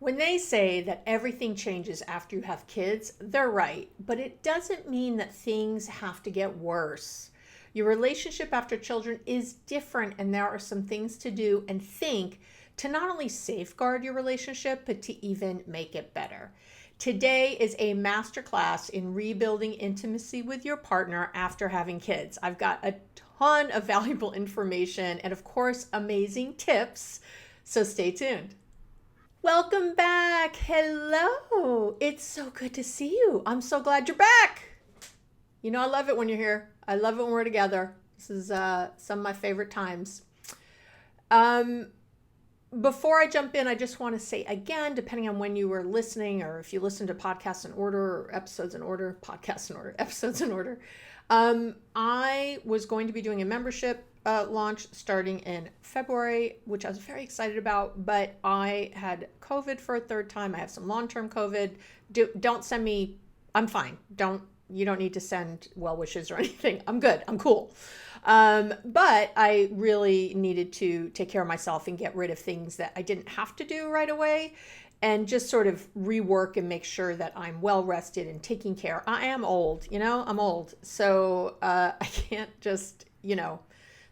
When they say that everything changes after you have kids, they're right, but it doesn't mean that things have to get worse. Your relationship after children is different, and there are some things to do and think to not only safeguard your relationship, but to even make it better. Today is a masterclass in rebuilding intimacy with your partner after having kids. I've got a ton of valuable information and, of course, amazing tips, so stay tuned. Welcome back. Hello. It's so good to see you. I'm so glad you're back. You know, I love it when you're here. I love it when we're together. This is some of my favorite times. Before I jump in, I just want to say again, depending on when you were listening, or if you listen to podcasts in order or episodes in order, podcasts in order, episodes in order, I was going to be doing a membership launch starting in February, which I was very excited about, but I had COVID for a third time. I have some long-term COVID. Don't send me, I'm fine. You don't need to send well wishes or anything. I'm good. I'm cool. But I really needed to take care of myself and get rid of things that I didn't have to do right away, and just sort of rework and make sure that I'm well rested and taking care. I am old, I'm old. So I can't just,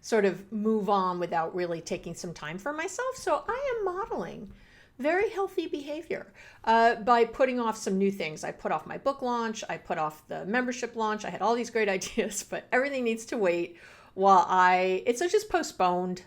sort of move on without really taking some time for myself. So I am modeling very healthy behavior by putting off some new things. I put off my book launch. I put off the membership launch. I had all these great ideas, but everything needs to wait while it's just postponed.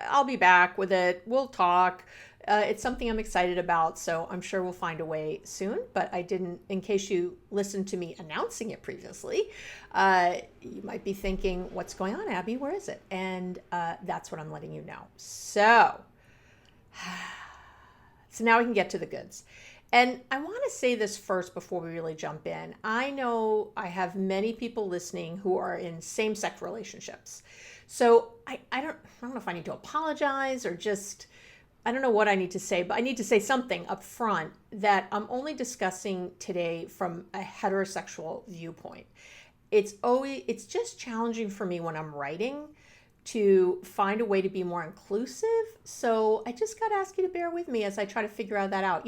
I'll be back with it. We'll talk. It's something I'm excited about, so I'm sure we'll find a way soon, but I didn't, in case you listened to me announcing it previously, you might be thinking, what's going on, Abby? Where is it? And that's what I'm letting you know. So now we can get to the goods. And I want to say this first before we really jump in. I know I have many people listening who are in same-sex relationships. So I don't know if I need to apologize or just, I don't know what I need to say, but I need to say something up front that I'm only discussing today from a heterosexual viewpoint. It's just challenging for me when I'm writing to find a way to be more inclusive. So I just got to ask you to bear with me as I try to figure that out.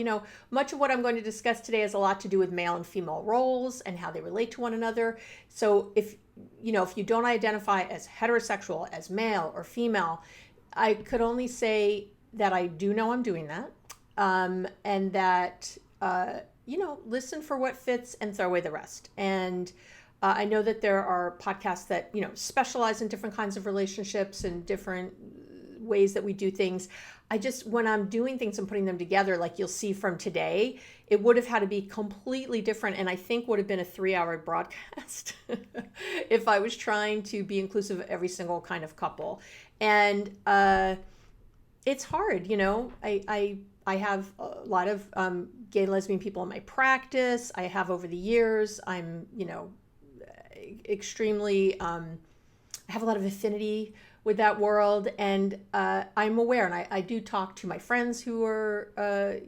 Much of what I'm going to discuss today has a lot to do with male and female roles and how they relate to one another. So if you don't identify as heterosexual, as male or female, I could only say that I do know I'm doing that, and that, listen for what fits and throw away the rest. And I know that there are podcasts that, specialize in different kinds of relationships and different ways that we do things. When I'm doing things and putting them together, like you'll see from today, it would have had to be completely different, and I think would have been a 3-hour broadcast if I was trying to be inclusive of every single kind of couple. And it's hard, I have a lot of gay and lesbian people in my practice. I have over the years. I'm, extremely, I have a lot of affinity with that world, and I'm aware, and I do talk to my friends who are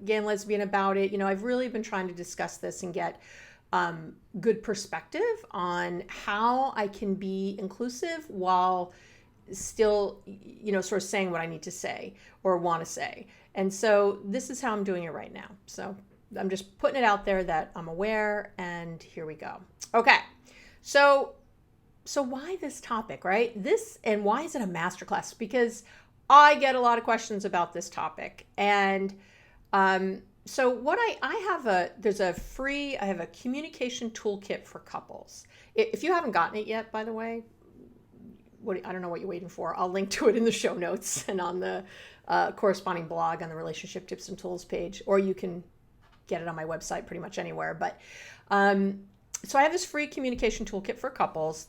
gay and lesbian about it. I've really been trying to discuss this and get good perspective on how I can be inclusive while still, sort of saying what I need to say or want to say. And so this is how I'm doing it right now. So I'm just putting it out there that I'm aware, and here we go. Okay. So why this topic, right? And why is it a masterclass? Because I get a lot of questions about this topic. And so what I have a communication toolkit for couples. If you haven't gotten it yet, by the way, I don't know what you're waiting for. I'll link to it in the show notes and on the corresponding blog on the Relationship Tips and Tools page, or you can get it on my website pretty much anywhere. But so I have this free communication toolkit for couples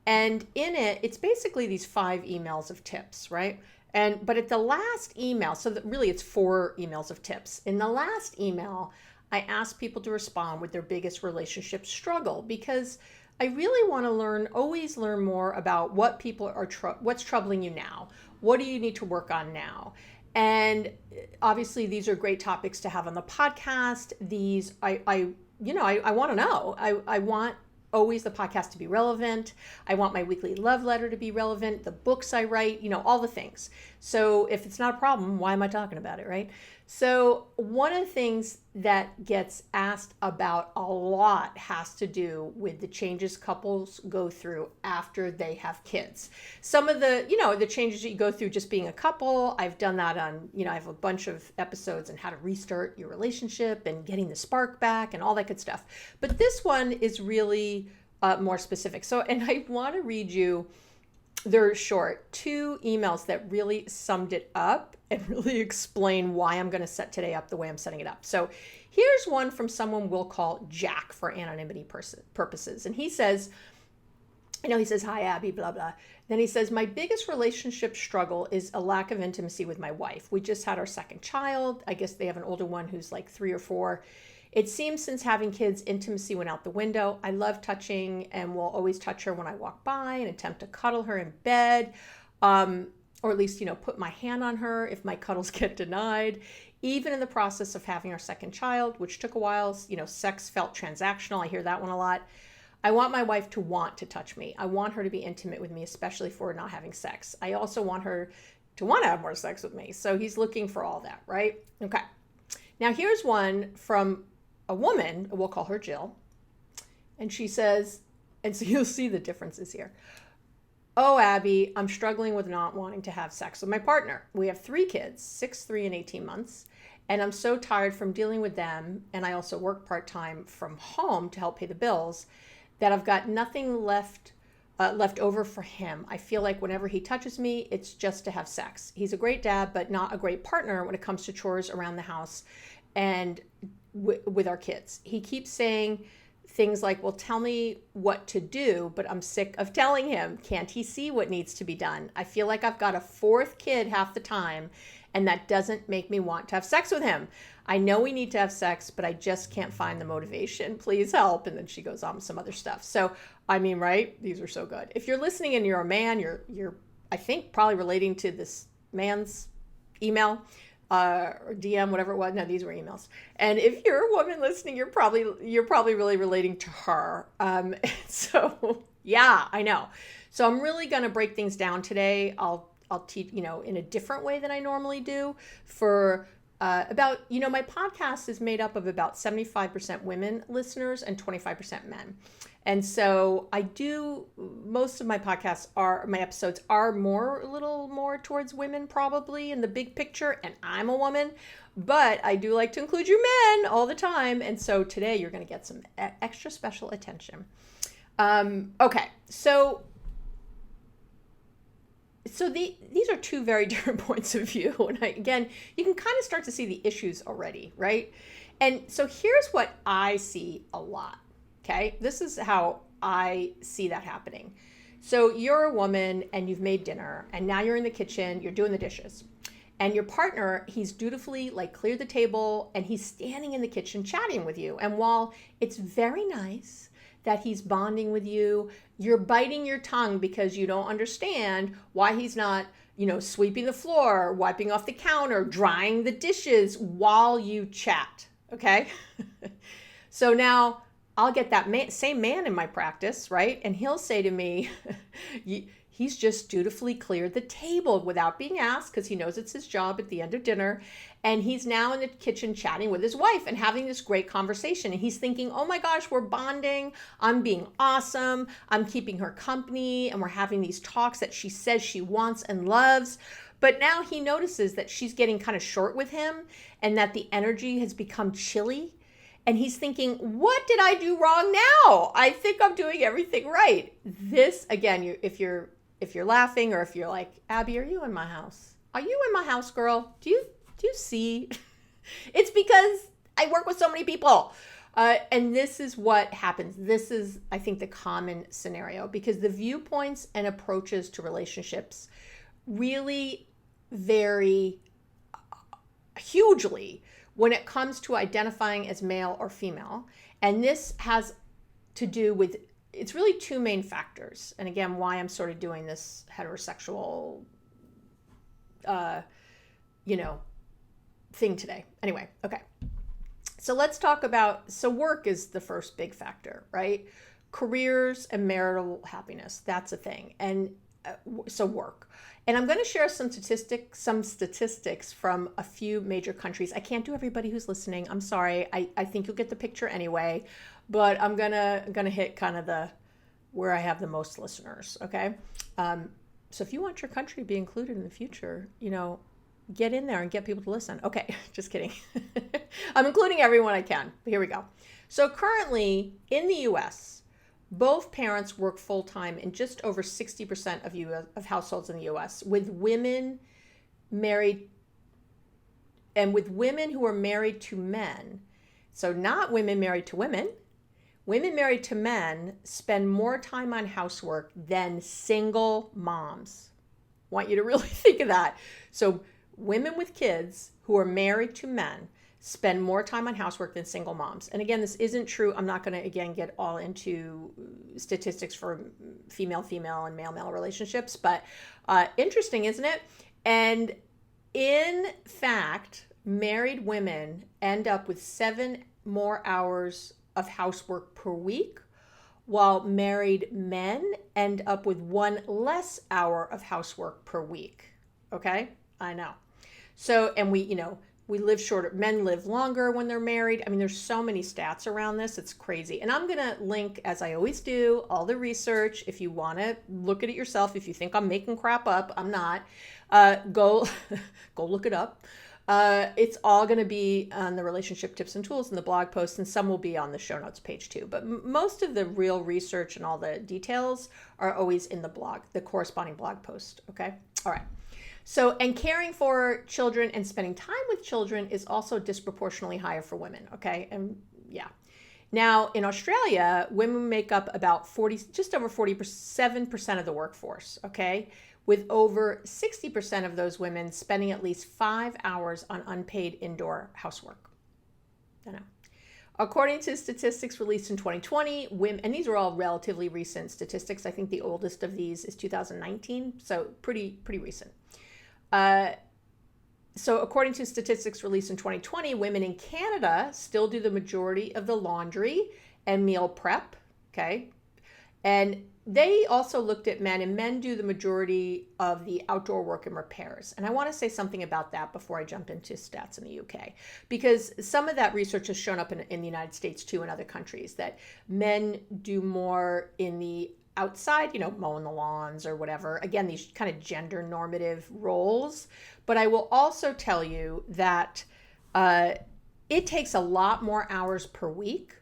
and in it, it's basically these 5 emails of tips, right? But at the last email, so that really it's 4 emails of tips. In the last email, I asked people to respond with their biggest relationship struggle, because I really want to always learn more about what people are, what's troubling you now. What do you need to work on now? And obviously these are great topics to have on the podcast. I want to know. I want always the podcast to be relevant. I want my weekly love letter to be relevant, the books I write, all the things. So if it's not a problem, why am I talking about it, right? So one of the things that gets asked about a lot has to do with the changes couples go through after they have kids. Some of the, the changes that you go through just being a couple, I've done that on, I have a bunch of episodes on how to restart your relationship and getting the spark back and all that good stuff. But this one is really more specific. So, and I want to read you, they're short, 2 emails that really summed it up and really explain why I'm going to set today up the way I'm setting it up. So here's one from someone we'll call Jack for anonymity purposes. And he says, he says, hi, Abby, blah, blah. Then he says, my biggest relationship struggle is a lack of intimacy with my wife. We just had our second child. I guess they have an older one who's like 3 or 4. It seems since having kids, intimacy went out the window. I love touching and will always touch her when I walk by and attempt to cuddle her in bed, or at least, put my hand on her if my cuddles get denied. Even in the process of having our second child, which took a while, sex felt transactional. I hear that one a lot. I want my wife to want to touch me. I want her to be intimate with me, especially if we're not having sex. I also want her to want to have more sex with me. So he's looking for all that, right? Okay. Now here's one from a woman, we'll call her Jill, and she says, and so you'll see the differences here. Oh, Abby, I'm struggling with not wanting to have sex with my partner. We have 3 kids, 6, 3, and 18 months, and I'm so tired from dealing with them, and I also work part-time from home to help pay the bills, that I've got nothing left over for him. I feel like whenever he touches me, it's just to have sex. He's a great dad, but not a great partner when it comes to chores around the house and with our kids. He keeps saying things like, well, tell me what to do, but I'm sick of telling him. Can't he see what needs to be done? I feel like I've got a 4th kid half the time, and that doesn't make me want to have sex with him. I know we need to have sex, but I just can't find the motivation. Please help. And then she goes on with some other stuff. So, right? These are so good. If you're listening and you're a man, you're I think probably relating to this man's email. Or DM, whatever it was. No, these were emails. And if you're a woman listening, you're probably really relating to her. So yeah, I know. So I'm really going to break things down today. I'll teach, in a different way than I normally do for about, my podcast is made up of about 75% women listeners and 25% men. And so most of my episodes are a little more towards women probably in the big picture, and I'm a woman, but I do like to include you men all the time. And so today you're going to get some extra special attention. Okay. So these are 2 very different points of view. And again, you can kind of start to see the issues already, right? And so here's what I see a lot. Okay, this is how I see that happening. So you're a woman and you've made dinner and now you're in the kitchen, you're doing the dishes. And your partner, he's dutifully cleared the table and he's standing in the kitchen chatting with you. And while it's very nice that he's bonding with you, you're biting your tongue because you don't understand why he's not, sweeping the floor, wiping off the counter, drying the dishes while you chat. Okay. So now I'll get that same man in my practice, right? And he'll say to me, he's just dutifully cleared the table without being asked because he knows it's his job at the end of dinner. And he's now in the kitchen chatting with his wife and having this great conversation. And he's thinking, oh my gosh, we're bonding. I'm being awesome. I'm keeping her company. And we're having these talks that she says she wants and loves. But now he notices that she's getting kind of short with him and that the energy has become chilly. And he's thinking, what did I do wrong now? I think I'm doing everything right. This, again, if you're laughing or if you're like, Abby, are you in my house? Are you in my house, girl? Do you see? It's because I work with so many people. And this is what happens. This is, I think, the common scenario because the viewpoints and approaches to relationships really vary hugely when it comes to identifying as male or female. And this has to do with, it's really 2 main factors. And again, why I'm sort of doing this heterosexual, thing today. Anyway, okay. So let's talk about, work is the first big factor, right? Careers and marital happiness, that's a thing. And So work. And I'm going to share some statistics from a few major countries. I can't do everybody who's listening. I'm sorry. I think you'll get the picture anyway, but I'm gonna hit kind of the where I have the most listeners. Okay. So if you want your country to be included in the future, get in there and get people to listen. Okay, just kidding. I'm including everyone I can. But here we go. So currently in the U.S., both parents work full-time in just over 60% of households in the U.S., with women married who are married to men. So not women married to women. Women married to men spend more time on housework than single moms. Want you to really think of that. So women with kids who are married to men spend more time on housework than single moms. And again, this isn't true. I'm not going to, again, get all into statistics for female-female and male-male relationships, but interesting, isn't it? And in fact, married women end up with 7 more hours of housework per week, while married men end up with 1 less hour of housework per week. Okay? I know. So, and we live shorter. Men live longer when they're married. I mean, there's so many stats around this. It's crazy. And I'm going to link, as I always do, all the research. If you want to look at it yourself, if you think I'm making crap up, I'm not. Go look it up. It's all going to be on the relationship tips and tools in the blog post, and some will be on the show notes page too. But most of the real research and all the details are always in the blog, the corresponding blog post. Okay. All right. So, and caring for children and spending time with children is also disproportionately higher for women. Okay. And yeah. Now in Australia, women make up about just over 47% of the workforce. Okay. With over 60% of those women spending at least 5 hours on unpaid indoor housework. I know. According to statistics released in 2020, women, and these are all relatively recent statistics. I think the oldest of these is 2019, so pretty recent. So according to statistics released in 2020, women in Canada still do the majority of the laundry and meal prep, okay? And they also looked at men, and men do the majority of the outdoor work and repairs. And I want to say something about that before I jump into stats in the UK, because some of that research has shown up in the United States too, and other countries, that men do more in the outside, mowing the lawns or whatever. Again, these kind of gender normative roles. But I will also tell you that it takes a lot more hours per week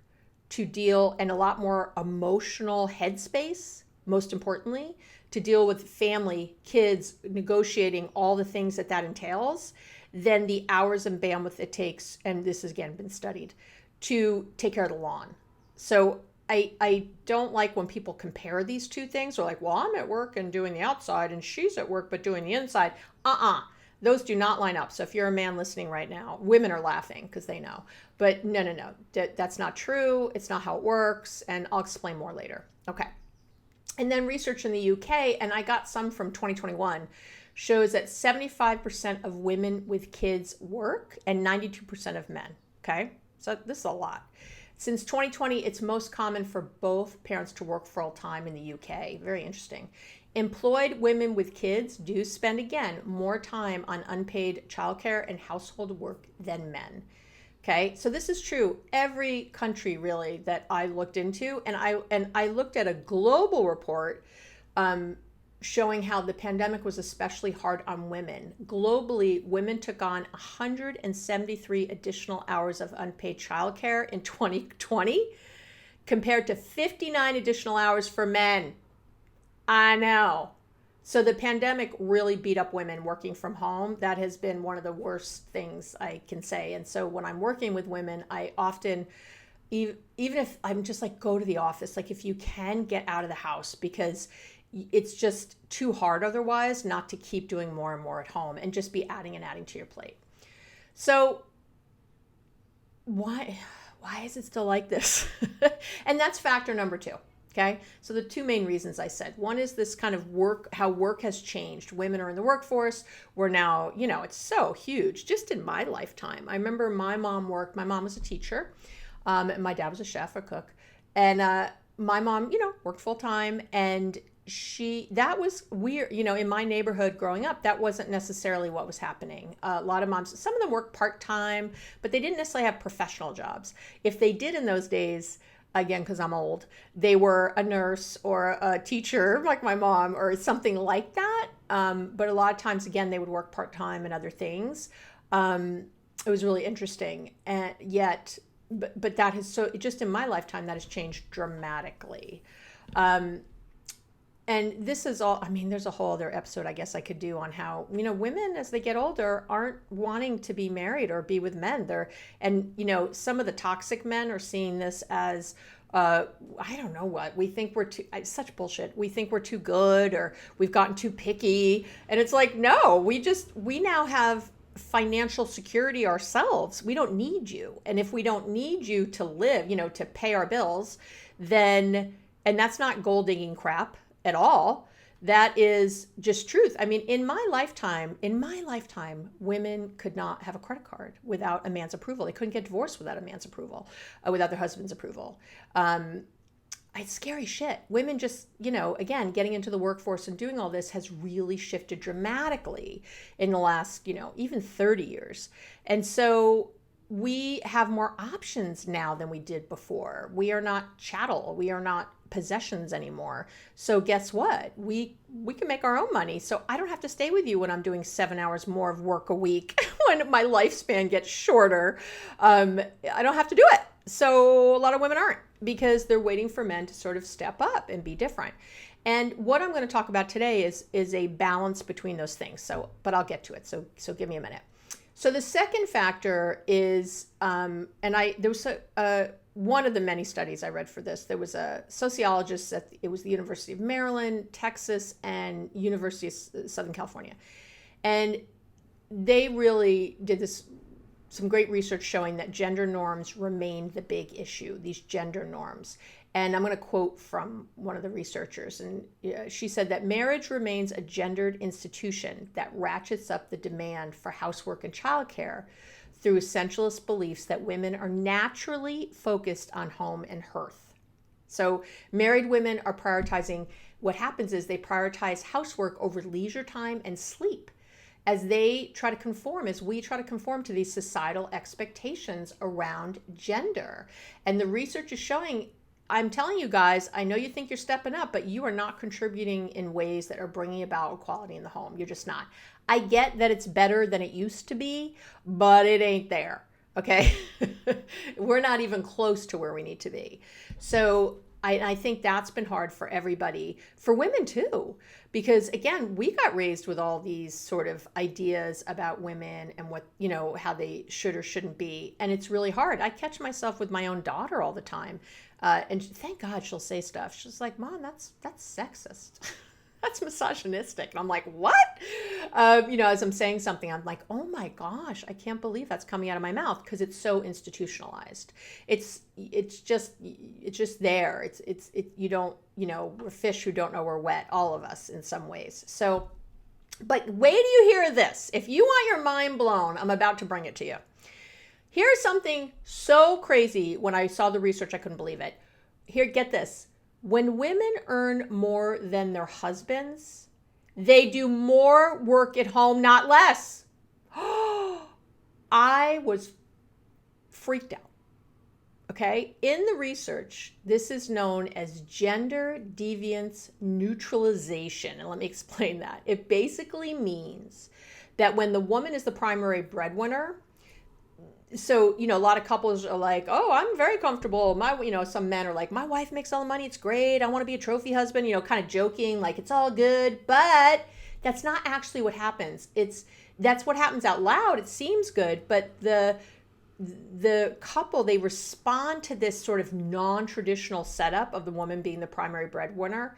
to deal, and a lot more emotional headspace, most importantly, to deal with family, kids, negotiating all the things that entails, than the hours and bandwidth it takes, and this has again been studied, to take care of the lawn. So I don't like when people compare these two things. They're like, well, I'm at work and doing the outside, and she's at work but doing the inside. Those do not line up. So if you're a man listening right now, women are laughing because they know. But no, that's not true. It's not how it works. And I'll explain more later. Okay. And then research in the UK, and I got some from 2021, shows that 75% of women with kids work and 92% of men. Okay. So this is a lot. Since 2020, it's most common for both parents to work full time in the UK. Very interesting. Employed women with kids do spend, again, more time on unpaid childcare and household work than men. Okay, so this is true every country really that I looked into, and I looked at a global report showing how the pandemic was especially hard on women. Globally, women took on 173 additional hours of unpaid childcare in 2020, compared to 59 additional hours for men. I know. So the pandemic really beat up women working from home. That has been one of the worst things I can say. And so when I'm working with women, I often, even if I'm just like, go to the office, like if you can, get out of the house, because it's just too hard otherwise not to keep doing more and more at home and just be adding and adding to your plate. So why is it still like this? And that's factor number 2. Okay, so the 2 main reasons I said. One is this kind of how work has changed. Women are in the workforce. We're now, it's so huge. Just in my lifetime, I remember my mom worked. My mom was a teacher, and my dad was a chef, a cook. And my mom, worked full time, and that was weird. In my neighborhood growing up, that wasn't necessarily what was happening. A lot of moms, some of them worked part-time, but they didn't necessarily have professional jobs. If they did in those days, again, because I'm old, they were a nurse or a teacher like my mom or something like that. But a lot of times, again, they would work part-time and other things. It was really interesting. And yet, but that has, so just in my lifetime, that has changed dramatically. And this is all, there's a whole other episode I guess I could do on how, women as they get older aren't wanting to be married or be with men. Some of the toxic men are seeing this as, I don't know what, we think we're too, such bullshit. We think we're too good or we've gotten too picky. And it's like, no, we now have financial security ourselves. We don't need you. And if we don't need you to live, to pay our bills, then, and that's not gold digging crap at all. That is just truth. In my lifetime, women could not have a credit card without a man's approval. They couldn't get divorced without a man's approval, without their husband's approval. It's scary shit. Women just, again, getting into the workforce and doing all this has really shifted dramatically in the last, even 30 years. And so we have more options now than we did before. We are not chattel. We are not possessions anymore. So guess what? We can make our own money. So I don't have to stay with you when I'm doing 7 hours more of work a week when my lifespan gets shorter. I don't have to do it. So a lot of women aren't, because they're waiting for men to sort of step up and be different. And what I'm going to talk about today is a balance between those things. But I'll get to it. So give me a minute. So the second factor is, there was one of the many studies I read for this. There was a sociologist it was the University of Maryland, Texas, and University of Southern California. And they really did some great research showing that gender norms remain the big issue, these gender norms. And I'm going to quote from one of the researchers. And she said that marriage remains a gendered institution that ratchets up the demand for housework and childcare through essentialist beliefs that women are naturally focused on home and hearth. So married women are prioritizing, what happens is they prioritize housework over leisure time and sleep as we try to conform to these societal expectations around gender. And the research is showing, I'm telling you guys, I know you think you're stepping up, but you are not contributing in ways that are bringing about equality in the home. You're just not. I get that it's better than it used to be, but it ain't there, okay? We're not even close to where we need to be. So I think that's been hard for everybody, for women too, because again, we got raised with all these sort of ideas about women and what, how they should or shouldn't be. And it's really hard. I catch myself with my own daughter all the time. And thank God she'll say stuff. She's like, Mom, that's sexist. That's misogynistic. And I'm like, what? As I'm saying something, I'm like, oh my gosh, I can't believe that's coming out of my mouth, because it's so institutionalized. It's just there. We're fish who don't know we're wet, all of us in some ways. So, but wait till you hear this. If you want your mind blown, I'm about to bring it to you. Here's something so crazy. When I saw the research, I couldn't believe it. Here, get this. When women earn more than their husbands, they do more work at home, not less. I was freaked out. Okay? In the research, this is known as gender deviance neutralization. And let me explain that. It basically means that when the woman is the primary breadwinner, so, a lot of couples are like, oh, I'm very comfortable. Some men are like, my wife makes all the money. It's great. I want to be a trophy husband, kind of joking, like it's all good. But that's not actually what happens. That's what happens out loud. It seems good. But the couple, they respond to this sort of non-traditional setup of the woman being the primary breadwinner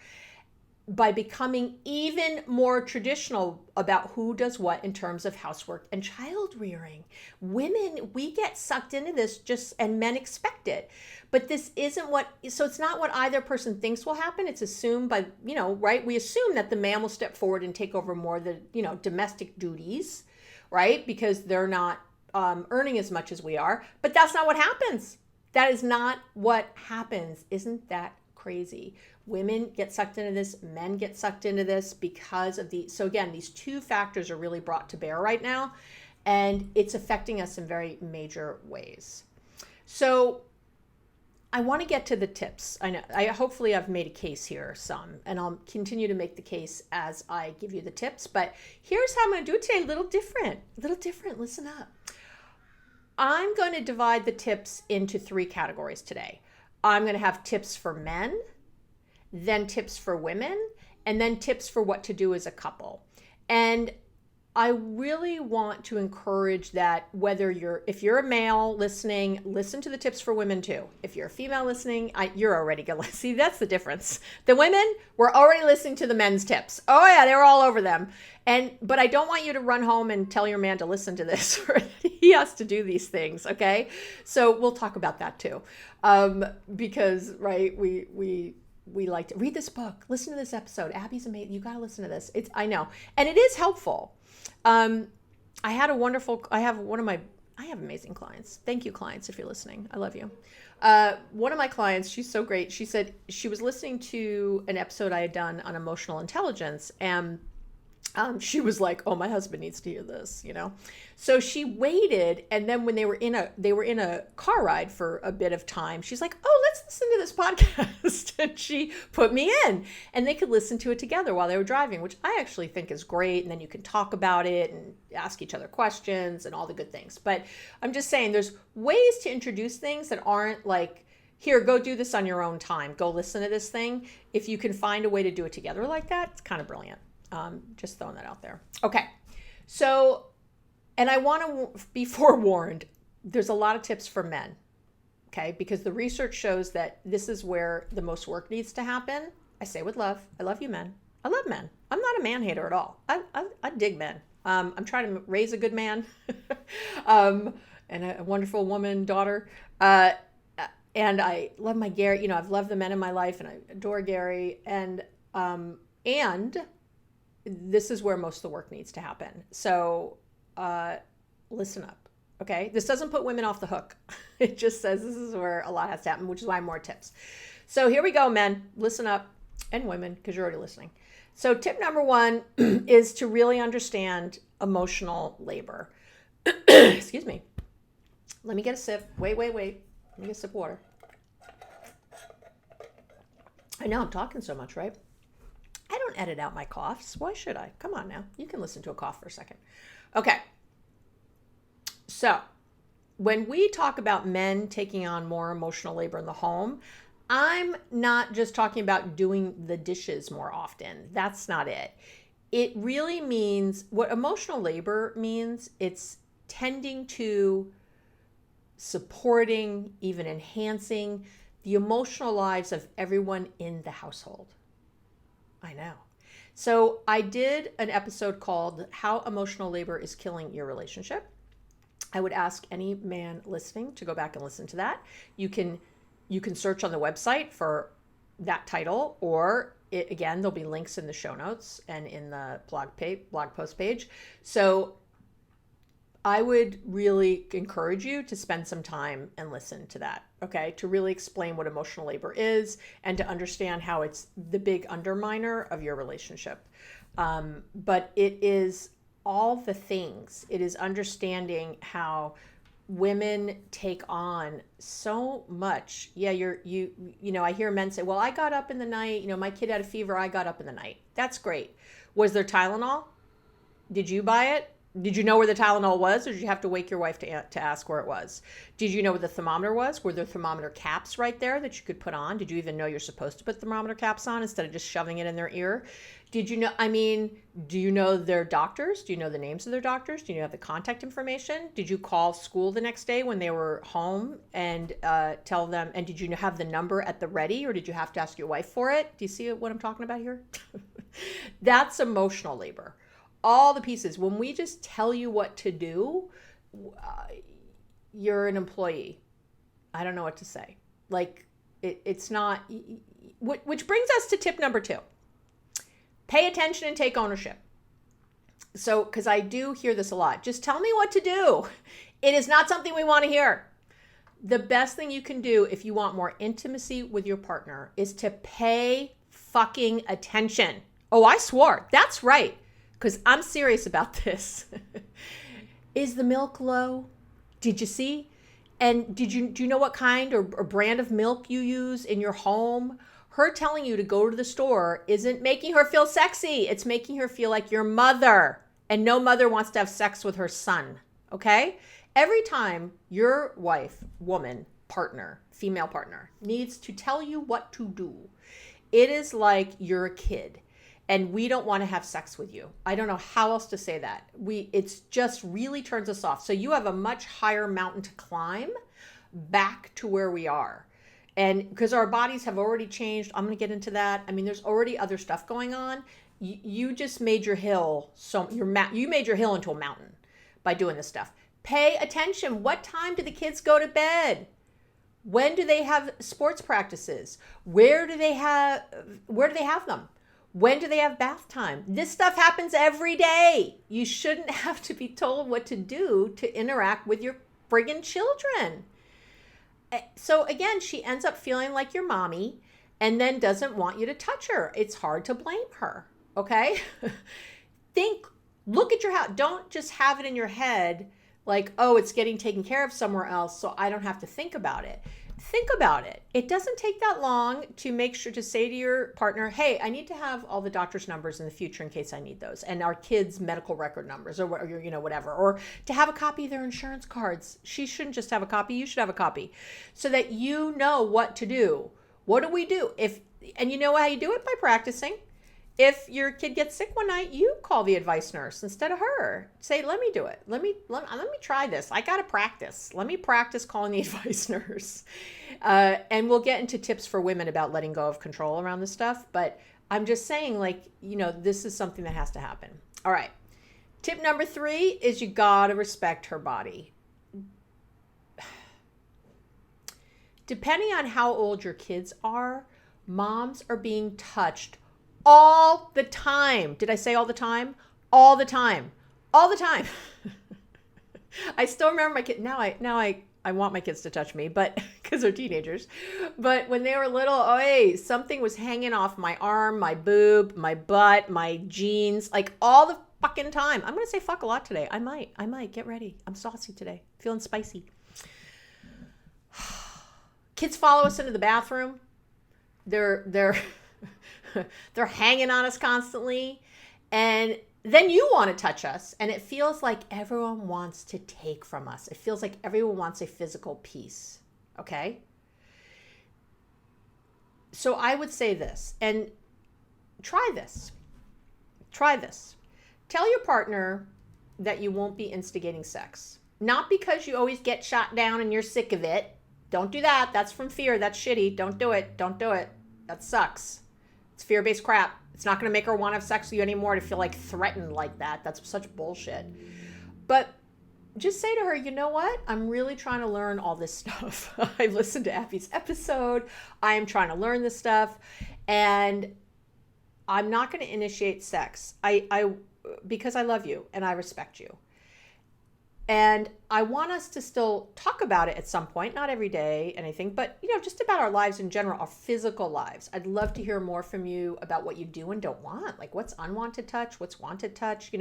by becoming even more traditional about who does what in terms of housework and child rearing. Women, we get sucked into this and men expect it. But this isn't so it's not what either person thinks will happen. It's assumed by, right? We assume that the man will step forward and take over more of the, domestic duties, right? Because they're not earning as much as we are. But that's not what happens. That is not what happens. Isn't that crazy. Women get sucked into this, men get sucked into this because of so again, these two factors are really brought to bear right now, and it's affecting us in very major ways. So I want to get to the tips. Hopefully I've made a case here some, and I'll continue to make the case as I give you the tips, but here's how I'm going to do it today. A little different, listen up. I'm going to divide the tips into 3 categories today. I'm going to have tips for men, then tips for women, and then tips for what to do as a couple. And I really want to encourage that if you're a male listening, listen to the tips for women too. If you're a female listening, you're already going to see, that's the difference. The women were already listening to the men's tips. Oh yeah, they were all over them. But I don't want you to run home and tell your man to listen to this. He has to do these things, okay? So we'll talk about that too. Because, right, we like to read this book, listen to this episode. Abby's amazing. You got to listen to this. I know. And it is helpful. I have amazing clients. Thank you, clients, if you're listening. I love you. One of my clients, she's so great. She said she was listening to an episode I had done on emotional intelligence, and she was like, "Oh, my husband needs to hear this," So she waited, and then when they were in a car ride for a bit of time, she's like, "Oh, let's listen to this podcast," and she put me in, and they could listen to it together while they were driving, which I actually think is great. And then you can talk about it and ask each other questions and all the good things. But I'm just saying, there's ways to introduce things that aren't like, here, go do this on your own time. Go listen to this thing. If you can find a way to do it together like that, it's kind of brilliant. Just throwing that out there. Okay. So, and I want to be forewarned, there's a lot of tips for men, okay? Because the research shows that this is where the most work needs to happen. I say with love. I love you, men. I love men. I'm not a man hater at all. I dig men. I'm trying to raise a good man and a wonderful woman, daughter. And I love my Gary. I've loved the men in my life, and I adore Gary. And this is where most of the work needs to happen. So listen up, okay? This doesn't put women off the hook. It just says this is where a lot has to happen, which is why more tips. So here we go, men. Listen up, and women, because you're already listening. So tip number 1 is to really understand emotional labor. Excuse me. Let me get a sip. Wait. Let me get a sip of water. I know I'm talking so much, right? I don't edit out my coughs. Why should I? Come on now. You can listen to a cough for a second. Okay. So when we talk about men taking on more emotional labor in the home, I'm not just talking about doing the dishes more often. That's not it. It really means, what emotional labor means, it's tending to, supporting, even enhancing the emotional lives of everyone in the household. I know. So I did an episode called How Emotional Labor is Killing Your Relationship. I would ask any man listening to go back and listen to that. You can search on the website for that title, or again, there'll be links in the show notes and in the blog post page. So I would really encourage you to spend some time and listen to that, okay? To really explain what emotional labor is and to understand how it's the big underminer of your relationship. But it is all the things. It is understanding how women take on so much. Yeah, I hear men say, "Well, I got up in the night, my kid had a fever, I got up in the night." That's great. Was there Tylenol? Did you buy it? Did you know where the Tylenol was, or did you have to wake your wife to ask where it was? Did you know where the thermometer was? Were there thermometer caps right there that you could put on? Did you even know you're supposed to put thermometer caps on instead of just shoving it in their ear? Did you know, do you know their doctors? Do you know the names of their doctors? Do you have the contact information? Did you call school the next day when they were home and tell them, and did you have the number at the ready, or did you have to ask your wife for it? Do you see what I'm talking about here? That's emotional labor. All the pieces. When we just tell you what to do, you're an employee. I don't know what to say. It's not, which brings us to tip number 2. Pay attention and take ownership. So, because I do hear this a lot. Just tell me what to do. It is not something we want to hear. The best thing you can do if you want more intimacy with your partner is to pay fucking attention. Oh, I swore. That's right. Because I'm serious about this. Is the milk low? Did you see? And do you know what kind or brand of milk you use in your home? Her telling you to go to the store isn't making her feel sexy. It's making her feel like your mother. And no mother wants to have sex with her son. Okay? Every time your wife, woman, partner, female partner needs to tell you what to do, it is like you're a kid and we don't want to have sex with you. I don't know how else to say that. It's just really turns us off. So you have a much higher mountain to climb back to where we are. And because our bodies have already changed, I'm going to get into that. I mean, there's already other stuff going on. You just made your hill, you made your hill into a mountain by doing this stuff. Pay attention. What time do the kids go to bed? When do they have sports practices? Where do they have them? When do they have bath time? This stuff happens every day. You shouldn't have to be told what to do to interact with your friggin' children. So again, she ends up feeling like your mommy and then doesn't want you to touch her. It's hard to blame her, okay? Look at your house. Don't just have it in your head like, oh, it's getting taken care of somewhere else, so I don't have to think about it. Think about it. It doesn't take that long to make sure to say to your partner, hey, I need to have all the doctor's numbers in the future in case I need those, and our kids' medical record numbers or whatever, or to have a copy of their insurance cards. She shouldn't just have a copy. You should have a copy so that you know what to do. What do we do? And you know how you do it? By practicing. If your kid gets sick one night, you call the advice nurse instead of her. Say, let me do it. Let me try this. I got to practice. Let me practice calling the advice nurse. And we'll get into tips for women about letting go of control around this stuff. But I'm just saying, this is something that has to happen. All right. Tip number 3 is you got to respect her body. Depending on how old your kids are, moms are being touched all the time. Did I say all the time? All the time. All the time. I still remember my kid. Now I want my kids to touch me, but because they're teenagers. But when they were little, something was hanging off my arm, my boob, my butt, my jeans, like all the fucking time. I'm going to say fuck a lot today. I might. Get ready. I'm saucy today. Feeling spicy. Kids follow us into the bathroom. They're hanging on us constantly. And then you want to touch us. And it feels like everyone wants to take from us. It feels like everyone wants a physical piece. Okay? So I would say this. And try this. Try this. Tell your partner that you won't be instigating sex. Not because you always get shot down and you're sick of it. Don't do that. That's from fear. That's shitty. Don't do it. Don't do it. That sucks. It's fear-based crap. It's not going to make her want to have sex with you anymore to feel like threatened like that. That's such bullshit. But just say to her, you know what? I'm really trying to learn all this stuff. I've listened to Appy's episode. I am trying to learn this stuff. And I'm not going to initiate sex. Because I love you and I respect you. And I want us to still talk about it at some point, not every day, anything, but just about our lives in general, our physical lives. I'd love to hear more from you about what you do and don't want, like what's unwanted touch, what's wanted touch.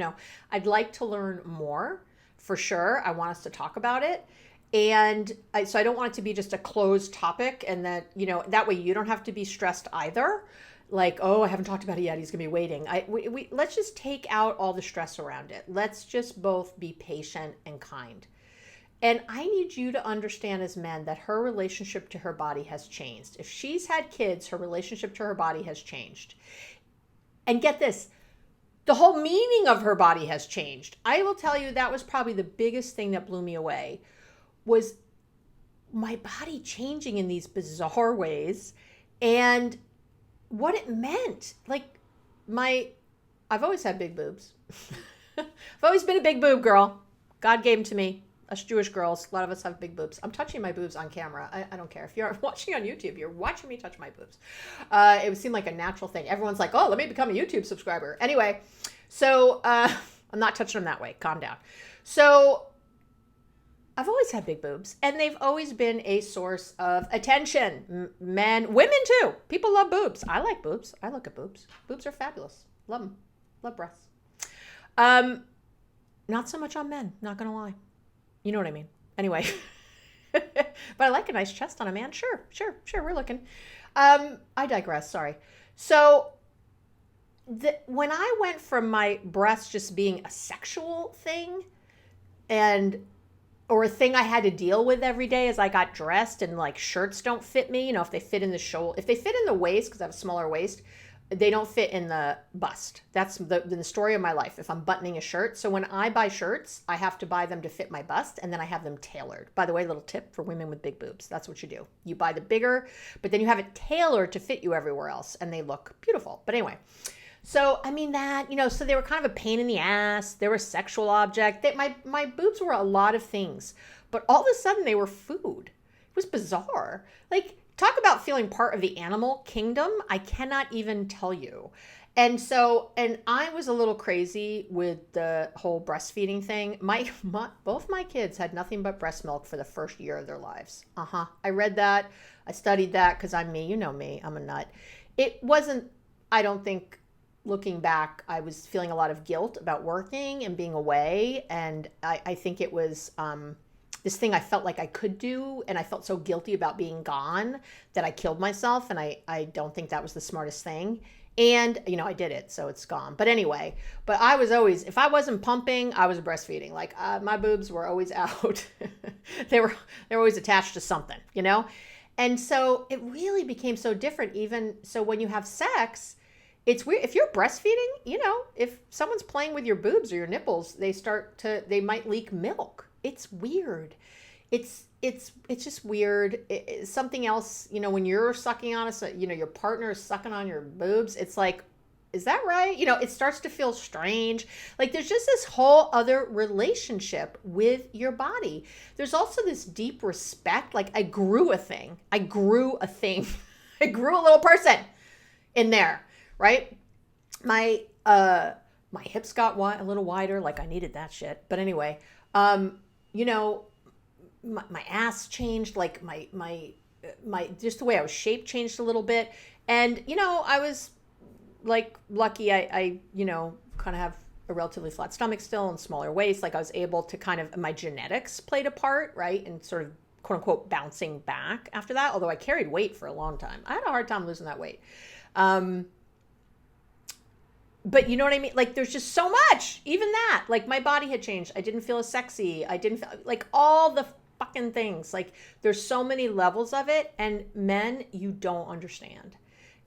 I'd like to learn more for sure. I want us to talk about it. And so I don't want it to be just a closed topic, and that, that way you don't have to be stressed either. Like, oh, I haven't talked about it yet. He's going to be waiting. Let's just take out all the stress around it. Let's just both be patient and kind. And I need you to understand as men that her relationship to her body has changed. If she's had kids, her relationship to her body has changed. And get this, the whole meaning of her body has changed. I will tell you that was probably the biggest thing that blew me away, was my body changing in these bizarre ways. And what it meant. Like I've always had big boobs. I've always been a big boob girl. God gave them to me. Us Jewish girls, a lot of us have big boobs. I'm touching my boobs on camera. I don't care. If you're watching on YouTube, you're watching me touch my boobs. It would seem like a natural thing. Everyone's like, oh, let me become a YouTube subscriber. Anyway, so I'm not touching them that way. Calm down. So I've always had big boobs, and they've always been a source of attention. Men, women too. People love boobs. I like boobs. I look at boobs. Boobs are fabulous. Love them. Love breasts. Not so much on men, not gonna lie. You know what I mean. Anyway, but I like a nice chest on a man. Sure, we're looking. I digress, sorry. So when I went from my breasts just being a sexual thing or a thing I had to deal with every day as I got dressed, and like shirts don't fit me, if they fit in the shoulder, if they fit in the waist, because I have a smaller waist, they don't fit in the bust. That's the story of my life, if I'm buttoning a shirt. So when I buy shirts, I have to buy them to fit my bust, and then I have them tailored. By the way, little tip for women with big boobs. That's what you do. You buy the bigger, but then you have it tailored to fit you everywhere else, and they look beautiful. But anyway, so I mean that, so they were kind of a pain in the ass. They were a sexual object. My boobs were a lot of things, but all of a sudden they were food. It was bizarre. Like, talk about feeling part of the animal kingdom. I cannot even tell you. And I was a little crazy with the whole breastfeeding thing. Both my kids had nothing but breast milk for the first year of their lives. I read that. I studied that because I'm me. You know me. I'm a nut. It wasn't, I don't think, looking back, I was feeling a lot of guilt about working and being away. And I think it was this thing I felt like I could do, and I felt so guilty about being gone that I killed myself, and I don't think that was the smartest thing. And, I did it, so it's gone. But anyway, I was always, if I wasn't pumping, I was breastfeeding. Like, my boobs were always out. they were always attached to something, And so it really became so different. Even so, when you have sex, it's weird. If you're breastfeeding, if someone's playing with your boobs or your nipples, they might leak milk. It's weird. It's just weird. Something else, when you're sucking on your partner is sucking on your boobs, it's like, is that right? It starts to feel strange. Like, there's just this whole other relationship with your body. There's also this deep respect. Like, I grew a thing. I grew a little person in there, right? My hips got a little wider. Like, I needed that shit. But anyway, my ass changed, like my just the way I was shaped changed a little bit. And, I was like lucky. I kind of have a relatively flat stomach still and smaller waist. Like, I was able to my genetics played a part, right? And sort of quote unquote bouncing back after that. Although I carried weight for a long time. I had a hard time losing that weight. But you know what I mean? Like, there's just so much, even that, like, my body had changed. I didn't feel as sexy. I didn't feel like all the fucking things. Like, there's so many levels of it. And men, you don't understand.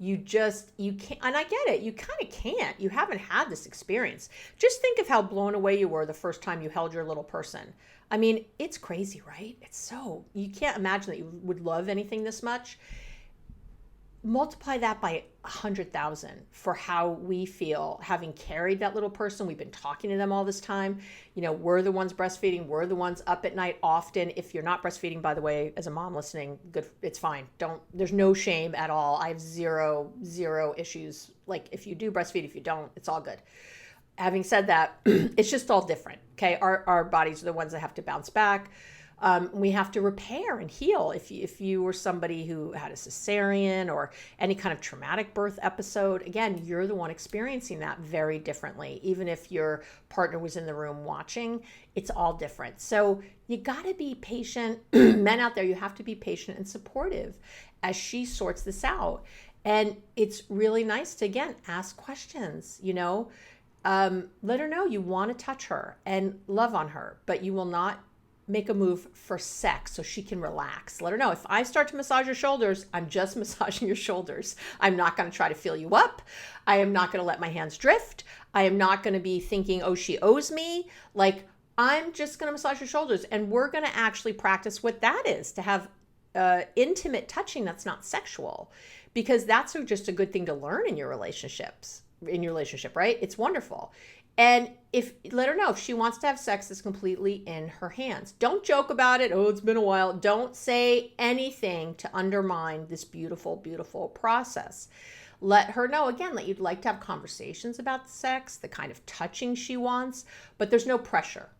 You can't, and I get it. You kind of can't. You haven't had this experience. Just think of how blown away you were the first time you held your little person. I mean, it's crazy, right? You can't imagine that you would love anything this much. Multiply that by 100,000 for how we feel having carried that little person. We've been talking to them all this time. We're the ones breastfeeding. We're the ones up at night often. If you're not breastfeeding, by the way, as a mom listening, good, it's fine. There's no shame at all. I have zero issues. Like, if you do breastfeed, if you don't, it's all good. Having said that, it's just all different. Okay. Our bodies are the ones that have to bounce back. We have to repair and heal. If you were somebody who had a cesarean or any kind of traumatic birth episode, again, you're the one experiencing that very differently. Even if your partner was in the room watching, it's all different. So you got to be patient. Men out there, you have to be patient and supportive as she sorts this out. And it's really nice to, again, ask questions, let her know you want to touch her and love on her, but you will not make a move for sex so she can relax. Let her know, if I start to massage your shoulders, I'm just massaging your shoulders. I'm not going to try to feel you up. I am not going to let my hands drift. I am not going to be thinking, oh, she owes me. Like, I'm just going to massage your shoulders. And we're going to actually practice what that is, to have intimate touching that's not sexual, because that's just a good thing to learn in your relationship, right? It's wonderful. And let her know if she wants to have sex, it's completely in her hands. Don't joke about it. Oh, it's been a while. Don't say anything to undermine this beautiful, beautiful process. Let her know, again, that you'd like to have conversations about sex, the kind of touching she wants, but there's no pressure.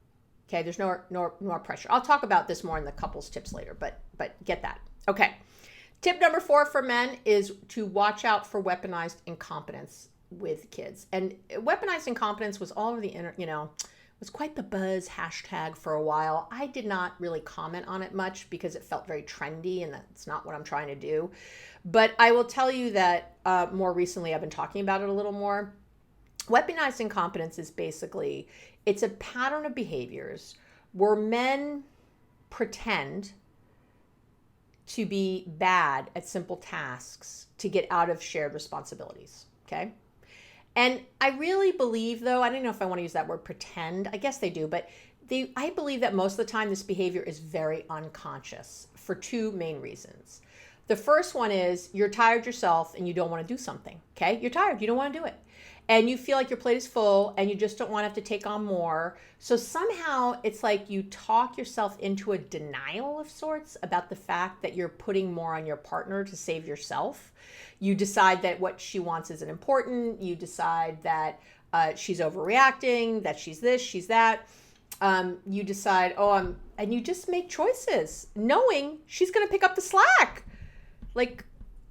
Okay, there's no more pressure. I'll talk about this more in the couples tips later, but get that. Okay. Tip number 4 for men is to watch out for weaponized incompetence with kids. And weaponized incompetence was all over the internet, was quite the buzz hashtag for a while. I did not really comment on it much because it felt very trendy, and that's not what I'm trying to do. But I will tell you that more recently I've been talking about it a little more. Weaponized incompetence is basically, it's a pattern of behaviors where men pretend to be bad at simple tasks to get out of shared responsibilities, okay? And I really believe, though, I don't know if I want to use that word pretend. I guess they do, but I believe that most of the time this behavior is very unconscious for 2 main reasons. The first one is you're tired yourself and you don't want to do something, okay? You're tired, you don't want to do it. And you feel like your plate is full and you just don't want to have to take on more. So somehow it's like you talk yourself into a denial of sorts about the fact that you're putting more on your partner to save yourself. You decide that what she wants isn't important. You decide that she's overreacting, that she's this, she's that. You decide, and you just make choices knowing she's going to pick up the slack. Like,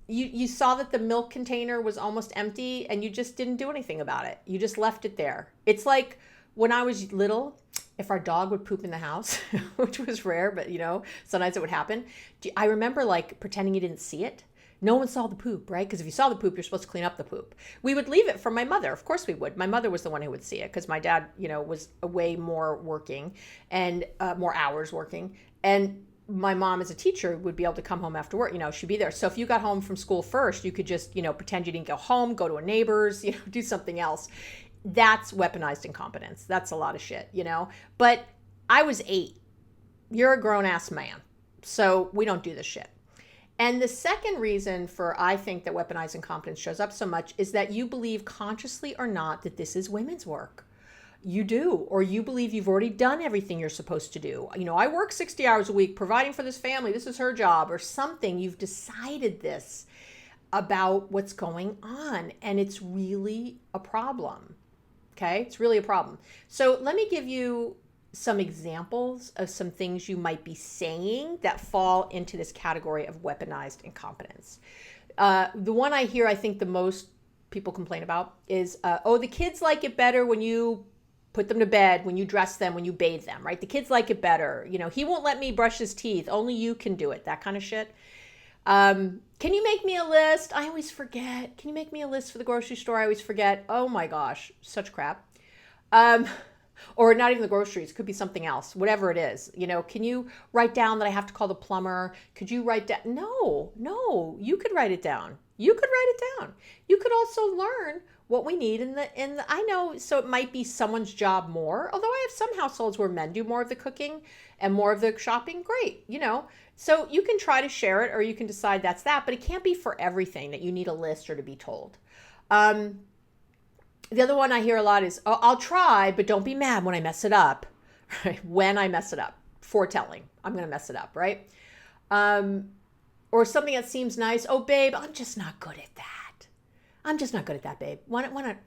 you saw that the milk container was almost empty and you just didn't do anything about it. You just left it there. It's like when I was little, if our dog would poop in the house, which was rare, but sometimes it would happen. I remember like pretending you didn't see it. No one saw the poop, right? Because if you saw the poop, you're supposed to clean up the poop. We would leave it for my mother. Of course we would. My mother was the one who would see it because my dad, was way more working and more hours working. And my mom as a teacher would be able to come home after work, she'd be there. So if you got home from school first, you could just, pretend you didn't go home, go to a neighbor's, do something else. That's weaponized incompetence. That's a lot of shit, But I was 8. You're a grown ass man. So we don't do this shit. And the second reason for, I think, that weaponized incompetence shows up so much is that you believe consciously or not that this is women's work. You do, or you believe you've already done everything you're supposed to do. I work 60 hours a week providing for this family. This is her job or something. You've decided this about what's going on, and it's really a problem. Okay? It's really a problem. So let me give you some examples of some things you might be saying that fall into this category of weaponized incompetence. The one I hear, I think the most people complain about is, the kids like it better when you put them to bed, when you dress them, when you bathe them, right? The kids like it better. He won't let me brush his teeth. Only you can do it. That kind of shit. Can you make me a list? I always forget. Can you make me a list for the grocery store? I always forget. Oh my gosh, such crap. Or not even the groceries. It could be something else, whatever it is. Can you write down that I have to call the plumber? Could you write down? No, you could write it down. You could also learn what we need in the I know, so it might be someone's job more, although I have some households where men do more of the cooking and more of the shopping. Great, so you can try to share it, or you can decide that's that, but it can't be for everything that you need a list or to be told. The other one I hear a lot is, I'll try, but don't be mad when I mess it up. Right? When I mess it up, foretelling, I'm going to mess it up, right? Or something that seems nice. Oh, babe, I'm just not good at that. I'm just not good at that, babe. Why not,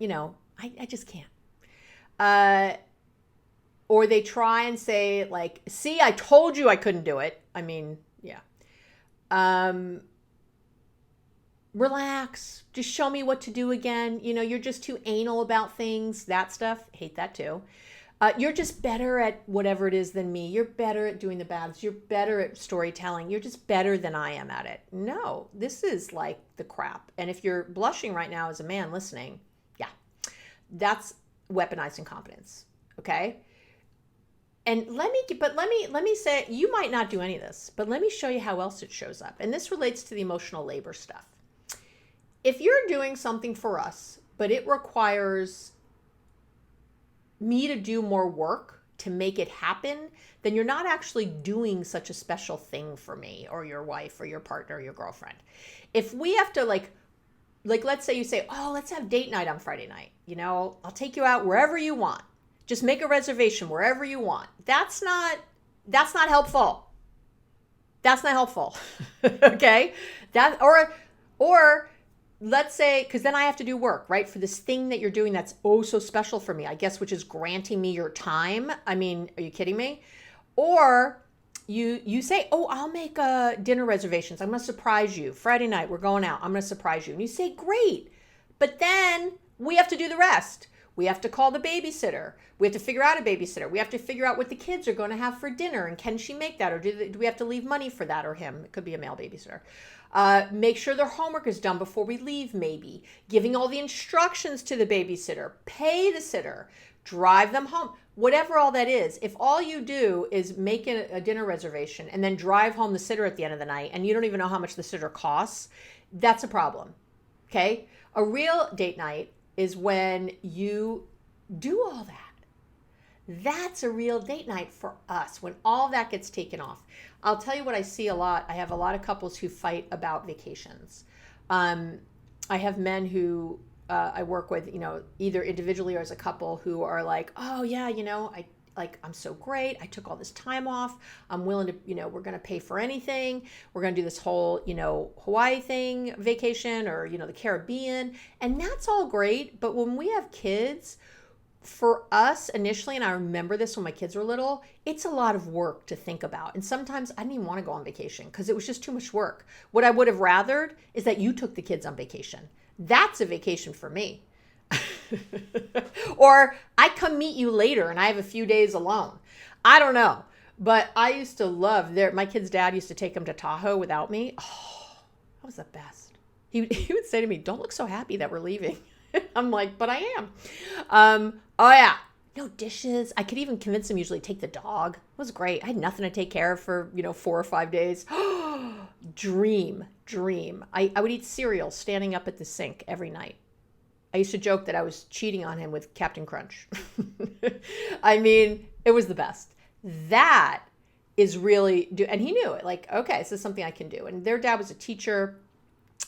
I just can't. Or they try and say like, see, I told you I couldn't do it. I mean, yeah. Relax. Just show me what to do again. You're just too anal about things. That stuff. Hate that too. You're just better at whatever it is than me. You're better at doing the baths. You're better at storytelling. You're just better than I am at it. No, this is like the crap. And if you're blushing right now as a man listening, yeah, that's weaponized incompetence. Okay. And let me say, you might not do any of this, but let me show you how else it shows up. And this relates to the emotional labor stuff. If you're doing something for us, but it requires me to do more work to make it happen, then you're not actually doing such a special thing for me or your wife or your partner or your girlfriend. If we have to like let's say you say, let's have date night on Friday night. I'll take you out wherever you want. Just make a reservation wherever you want. That's not helpful. That's not helpful. Okay? Or let's say, because then I have to do work, right? For this thing that you're doing that's oh so special for me, I guess, which is granting me your time. I mean, are you kidding me? Or you say, oh, I'll make dinner reservations. I'm going to surprise you. Friday night, we're going out. I'm going to surprise you. And you say, great. But then we have to do the rest. We have to call the babysitter. We have to figure out a babysitter. We have to figure out what the kids are going to have for dinner. And can she make that? Or do we have to leave money for that or him? It could be a male babysitter. Make sure their homework is done before we leave, maybe. Giving all the instructions to the babysitter. Pay the sitter. Drive them home. Whatever all that is. If all you do is make a dinner reservation and then drive home the sitter at the end of the night and you don't even know how much the sitter costs, that's a problem. Okay? A real date night is when you do all that. That's a real date night for us, when all that gets taken off. I'll tell you what I see a lot. I have a lot of couples who fight about vacations. I have men who I work with, either individually or as a couple, who are like, oh yeah, I'm so great. I took all this time off. I'm willing to, we're going to pay for anything. We're going to do this whole, Hawaii thing, vacation, or, the Caribbean. And that's all great. But when we have kids, for us initially, and I remember this when my kids were little, it's a lot of work to think about. And sometimes I didn't even want to go on vacation because it was just too much work. What I would have rathered is that you took the kids on vacation. That's a vacation for me. Or I come meet you later and I have a few days alone. I don't know. But I used to love my kid's dad used to take them to Tahoe without me. Oh, that was the best. He would say to me, don't look so happy that we're leaving. I'm like, but I am. Oh yeah. No dishes. I could even convince him usually take the dog. It was great. I had nothing to take care of for, 4 or 5 days. Dream. I would eat cereal standing up at the sink every night. I used to joke that I was cheating on him with Captain Crunch. I mean, it was the best. That is really, and he knew it. Like, okay, this is something I can do. And their dad was a teacher,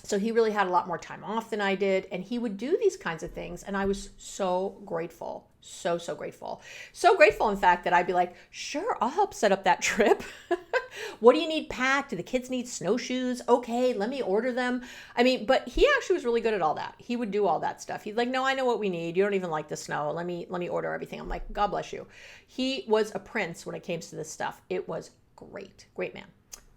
so he really had a lot more time off than I did. And he would do these kinds of things. And I was so grateful. So grateful. So grateful, in fact, that I'd be like, sure, I'll help set up that trip. What do you need packed? Do the kids need snowshoes? Okay, let me order them. I mean, but he actually was really good at all that. He would do all that stuff. He's like, no, I know what we need. You don't even like the snow. Let me order everything. I'm like, God bless you. He was a prince when it came to this stuff. It was great. Great man.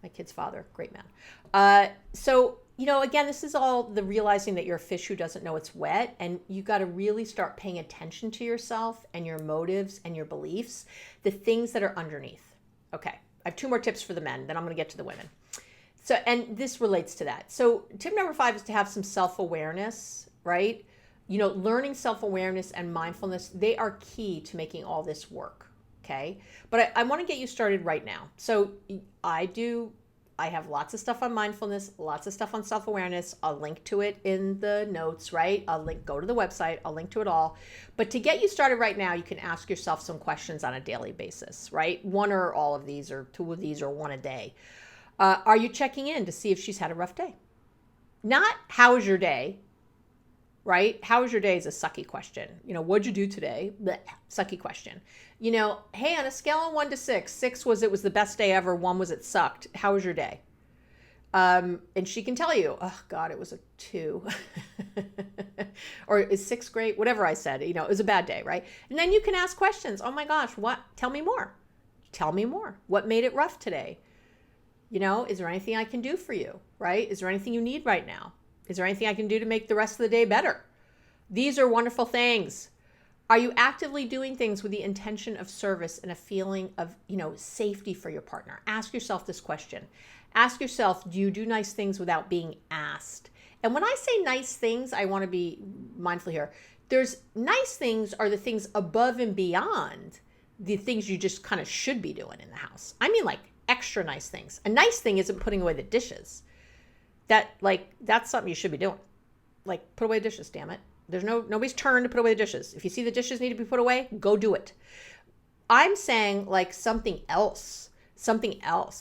My kid's father, great man. So, again, this is all the realizing that you're a fish who doesn't know it's wet. And you got to really start paying attention to yourself and your motives and your beliefs, the things that are underneath. Okay. I have 2 more tips for the men, then I'm going to get to the women. So, and this relates to that. So tip number 5 is to have some self-awareness, right? Learning self-awareness and mindfulness, they are key to making all this work. Okay. But I want to get you started right now. So I have lots of stuff on mindfulness, lots of stuff on self-awareness. I'll link to it in the notes, right? Go to the website. I'll link to it all. But to get you started right now, you can ask yourself some questions on a daily basis, right? 1 or all of these, or 2 of these, or 1 a day. Are you checking in to see if she's had a rough day? Not how was your day, right? How was your day is a sucky question. What'd you do today? Blech, sucky question. Hey, on a scale of 1 to 6, 6 was it was the best day ever, 1 was it sucked. How was your day? And she can tell you, oh God, it was a 2. Or is 6 great? Whatever I said, it was a bad day, right? And then you can ask questions. Oh my gosh, what? Tell me more. Tell me more. What made it rough today? Is there anything I can do for you, right? Is there anything you need right now? Is there anything I can do to make the rest of the day better? These are wonderful things. Are you actively doing things with the intention of service and a feeling of, safety for your partner? Ask yourself this question. Ask yourself, do you do nice things without being asked? And when I say nice things, I want to be mindful here. There's nice things are the things above and beyond the things you just kind of should be doing in the house. I mean, like extra nice things. A nice thing isn't putting away the dishes. That's something you should be doing. Like, put away the dishes, damn it. There's nobody's turn to put away the dishes. If you see the dishes need to be put away, go do it. I'm saying like something else,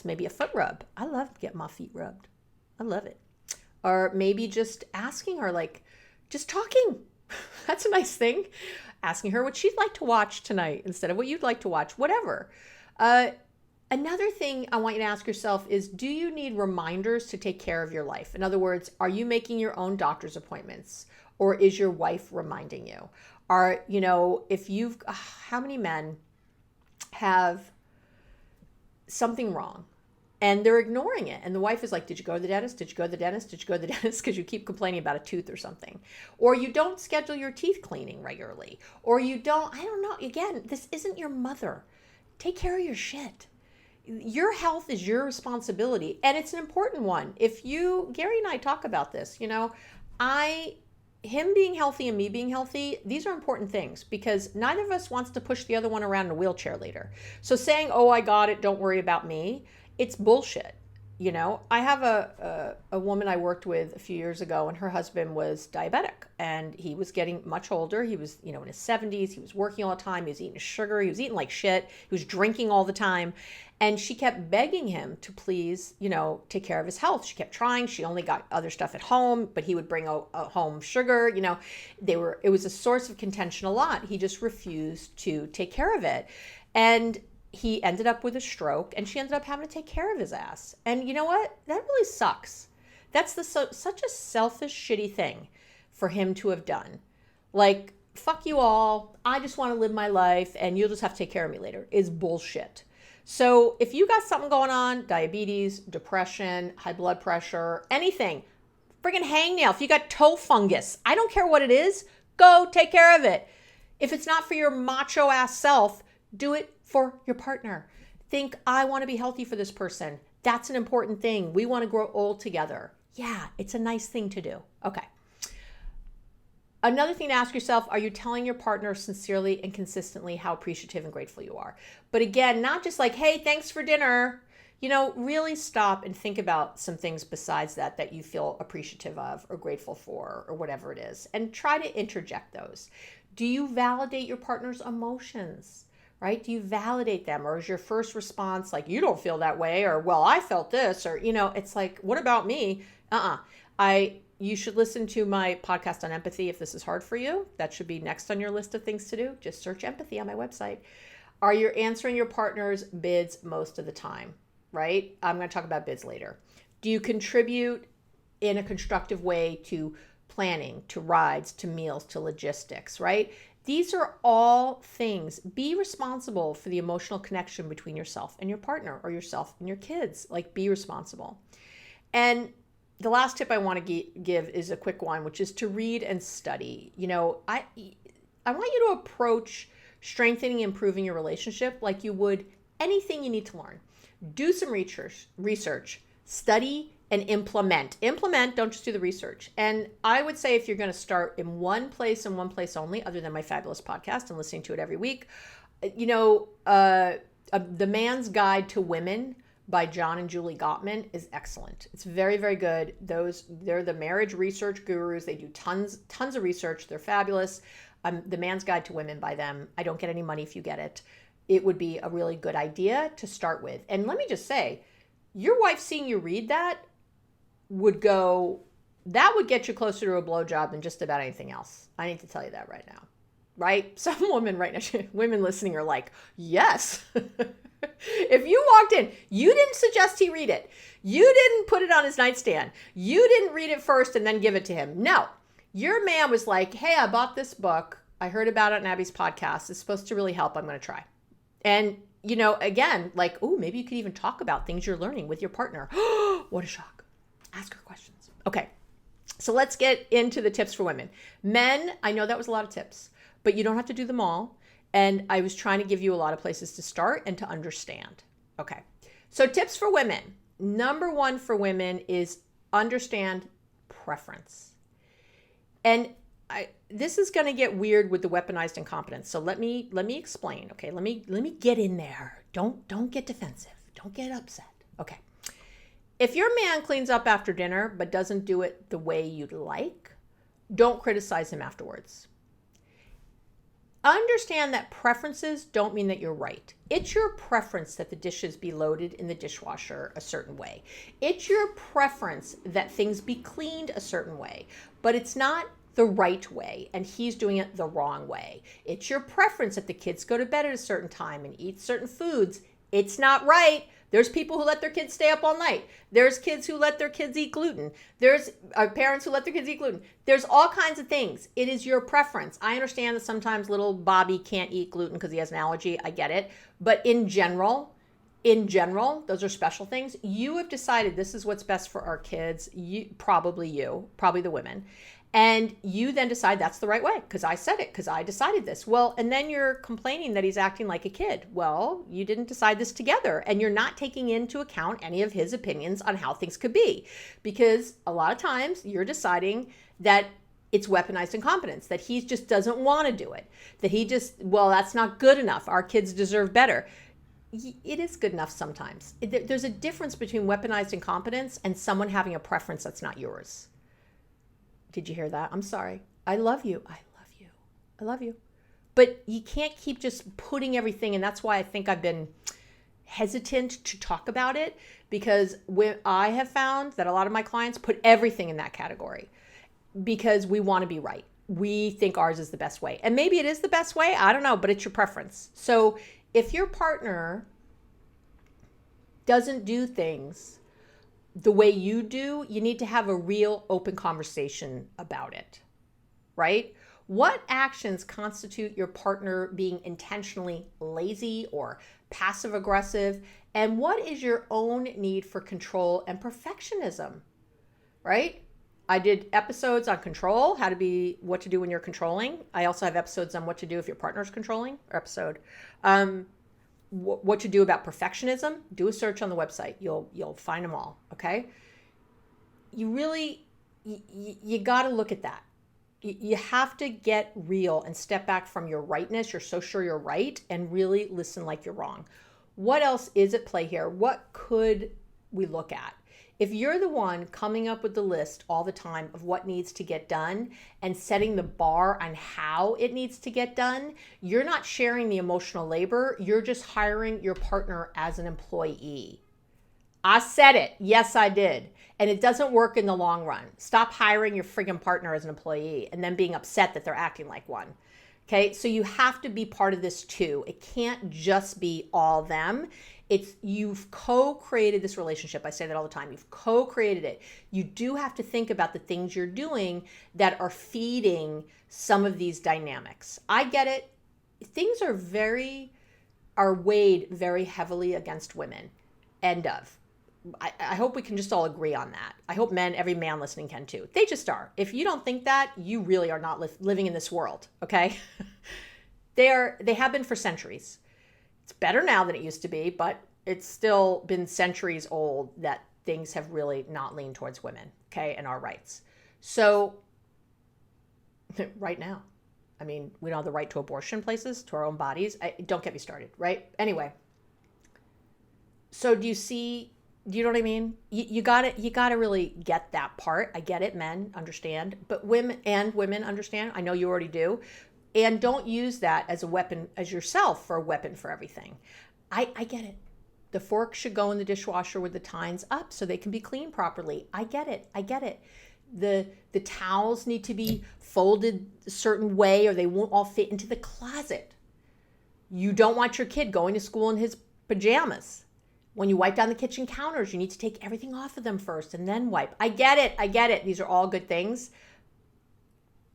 maybe a foot rub. I love getting my feet rubbed. I love it. Or maybe just asking her, just talking. That's a nice thing. Asking her what she'd like to watch tonight instead of what you'd like to watch, whatever. Another thing I want you to ask yourself is, do you need reminders to take care of your life? In other words, are you making your own doctor's appointments, or is your wife reminding you? How many men have something wrong and they're ignoring it? And the wife is like, did you go to the dentist? Did you go to the dentist? Did you go to the dentist? Because you keep complaining about a tooth or something. Or you don't schedule your teeth cleaning regularly. Or I don't know. Again, this isn't your mother. Take care of your shit. Your health is your responsibility, and it's an important one. Gary and I talk about this, him being healthy and me being healthy, these are important things because neither of us wants to push the other one around in a wheelchair later. So saying, oh, I got it, don't worry about me, it's bullshit. I have a woman I worked with a few years ago, and her husband was diabetic, and he was getting much older. He was, in his 70s. He was working all the time. He was eating sugar. He was eating like shit. He was drinking all the time. And she kept begging him to please, take care of his health. She kept trying. She only got other stuff at home, but he would bring home sugar. It was a source of contention a lot. He just refused to take care of it. And he ended up with a stroke, and she ended up having to take care of his ass. And you know what? That really sucks. That's such a selfish, shitty thing for him to have done. Like, fuck you all. I just want to live my life, and you'll just have to take care of me later. Is bullshit. So if you got something going on, diabetes, depression, high blood pressure, anything, friggin' hangnail, if you got toe fungus, I don't care what it is, go take care of it. If it's not for your macho ass self, do it for your partner. Think, I want to be healthy for this person. That's an important thing. We want to grow old together. Yeah, it's a nice thing to do. Okay. Another thing to ask yourself, are you telling your partner sincerely and consistently how appreciative and grateful you are? But again, not just like, hey, thanks for dinner. Really stop and think about some things besides that you feel appreciative of or grateful for or whatever it is, and try to interject those. Do you validate your partner's emotions? Right? Do you validate them? Or is your first response like, you don't feel that way, or, well, I felt this, or, it's like, what about me? You should listen to my podcast on empathy if this is hard for you. That should be next on your list of things to do. Just search empathy on my website. Are you answering your partner's bids most of the time? Right? I'm going to talk about bids later. Do you contribute in a constructive way to planning, to rides, to meals, to logistics, right? These are all things. Be responsible for the emotional connection between yourself and your partner, or yourself and your kids. Like, be responsible. And the last tip I want to give is a quick one, which is to read and study. I want you to approach strengthening and improving your relationship like you would anything you need to learn. Do some research, study, and implement. Implement, don't just do the research. And I would say if you're going to start in one place and one place only, other than my fabulous podcast and listening to it every week, The Man's Guide to Women by John and Julie Gottman is excellent. It's very, very good. They're the marriage research gurus. They do tons of research. They're fabulous. The Man's Guide to Women by them. I don't get any money if you get it. It would be a really good idea to start with. And let me just say, your wife seeing you read that would get you closer to a blowjob than just about anything else. I need to tell you that right now. Right? Some women right now, women listening are like, yes. If you walked in, you didn't suggest he read it. You didn't put it on his nightstand. You didn't read it first and then give it to him. No. Your man was like, hey, I bought this book. I heard about it on Abby's podcast. It's supposed to really help. I'm going to try. And, again, like, oh, maybe you could even talk about things you're learning with your partner. What a shock. Ask her questions. Okay. So let's get into the tips for women. Men, I know that was a lot of tips, but you don't have to do them all. And I was trying to give you a lot of places to start and to understand. Okay. So tips for women. Number one for women is understand preference. And this is going to get weird with the weaponized incompetence. So let me explain. Okay. Let me get in there. Don't get defensive. Don't get upset. Okay. If your man cleans up after dinner but doesn't do it the way you'd like, don't criticize him afterwards. Understand that preferences don't mean that you're right. It's your preference that the dishes be loaded in the dishwasher a certain way. It's your preference that things be cleaned a certain way, but it's not the right way, and he's doing it the wrong way. It's your preference that the kids go to bed at a certain time and eat certain foods. It's not right. There's people who let their kids stay up all night. There's kids who let their kids eat gluten. There's parents who let their kids eat gluten. There's all kinds of things. It is your preference. I understand that sometimes little Bobby can't eat gluten because he has an allergy. I get it. But in general, those are special things. You have decided this is what's best for our kids. Probably the women. And you then decide that's the right way because I said it, because I decided this. Well, and then you're complaining that he's acting like a kid. Well, you didn't decide this together, and you're not taking into account any of his opinions on how things could be, because a lot of times you're deciding that it's weaponized incompetence, that he just doesn't want to do it, that that's not good enough. Our kids deserve better. It is good enough sometimes. There's a difference between weaponized incompetence and someone having a preference that's not yours. Did you hear that? I'm sorry. I love you. But you can't keep just putting everything, and that's why I think I've been hesitant to talk about it, because I have found that a lot of my clients put everything in that category because we want to be right. We think ours is the best way. And maybe it is the best way. I don't know, but it's your preference. So if your partner doesn't do things the way you do, you need to have a real open conversation about it, right? What actions constitute your partner being intentionally lazy or passive aggressive? And what is your own need for control and perfectionism, right? I did episodes on control, what to do when you're controlling. I also have episodes on what to do if your partner's controlling, what to do about perfectionism. Do a search on the website. You'll find them all. Okay. You got to look at that. You have to get real and step back from your rightness. You're so sure you're right, and really listen like you're wrong. What else is at play here? What could we look at? If you're the one coming up with the list all the time of what needs to get done and setting the bar on how it needs to get done, you're not sharing the emotional labor. You're just hiring your partner as an employee. I said it. Yes, I did. And it doesn't work in the long run. Stop hiring your friggin' partner as an employee and then being upset that they're acting like one. Okay, so you have to be part of this too. It can't just be all them. You've co-created this relationship. I say that all the time. You've co-created it. You do have to think about the things you're doing that are feeding some of these dynamics. I get it. Things are weighed very heavily against women. End of. I hope we can just all agree on that. I hope every man listening can too. They just are. If you don't think that, you really are not living in this world, okay? They have been for centuries. It's better now than it used to be, but it's still been centuries old that things have really not leaned towards women, okay, and our rights. So right now, I mean, we don't have the right to abortion places, to our own bodies. Don't get me started, right? Anyway, so do you know what I mean? You gotta really get that part. I get it, men understand, but women understand. I know you already do. And don't use that as a weapon, as yourself for a weapon for everything. I get it. The fork should go in the dishwasher with the tines up so they can be cleaned properly. I get it. The towels need to be folded a certain way or they won't all fit into the closet. You don't want your kid going to school in his pajamas. When you wipe down the kitchen counters, you need to take everything off of them first and then wipe. I get it. These are all good things.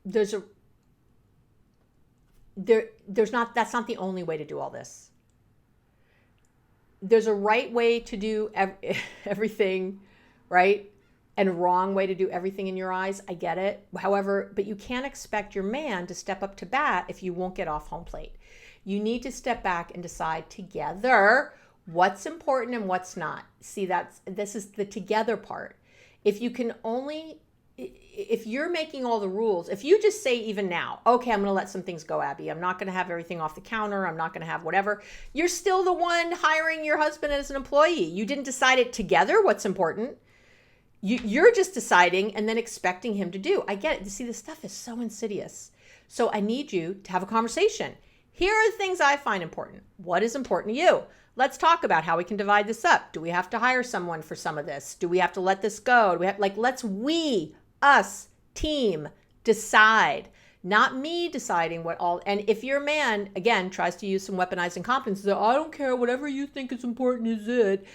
That's not the only way to do all this. There's a right way to do everything, right? And a wrong way to do everything in your eyes. I get it. However, but you can't expect your man to step up to bat if you won't get off home plate. You need to step back and decide together what's important and what's not. See, this is the together part. If you're making all the rules, if you just say even now, okay, I'm going to let some things go, Abby. I'm not going to have everything off the counter. I'm not going to have whatever. You're still the one hiring your husband as an employee. You didn't decide it together what's important. You're just deciding and then expecting him to do. I get it. See, this stuff is so insidious. So I need you to have a conversation. Here are the things I find important. What is important to you? Let's talk about how we can divide this up. Do we have to hire someone for some of this? Do we have to let this go? Let's us team decide. not me deciding what all. And if your man, again, tries to use some weaponized incompetence, I don't care, whatever you think is important is it,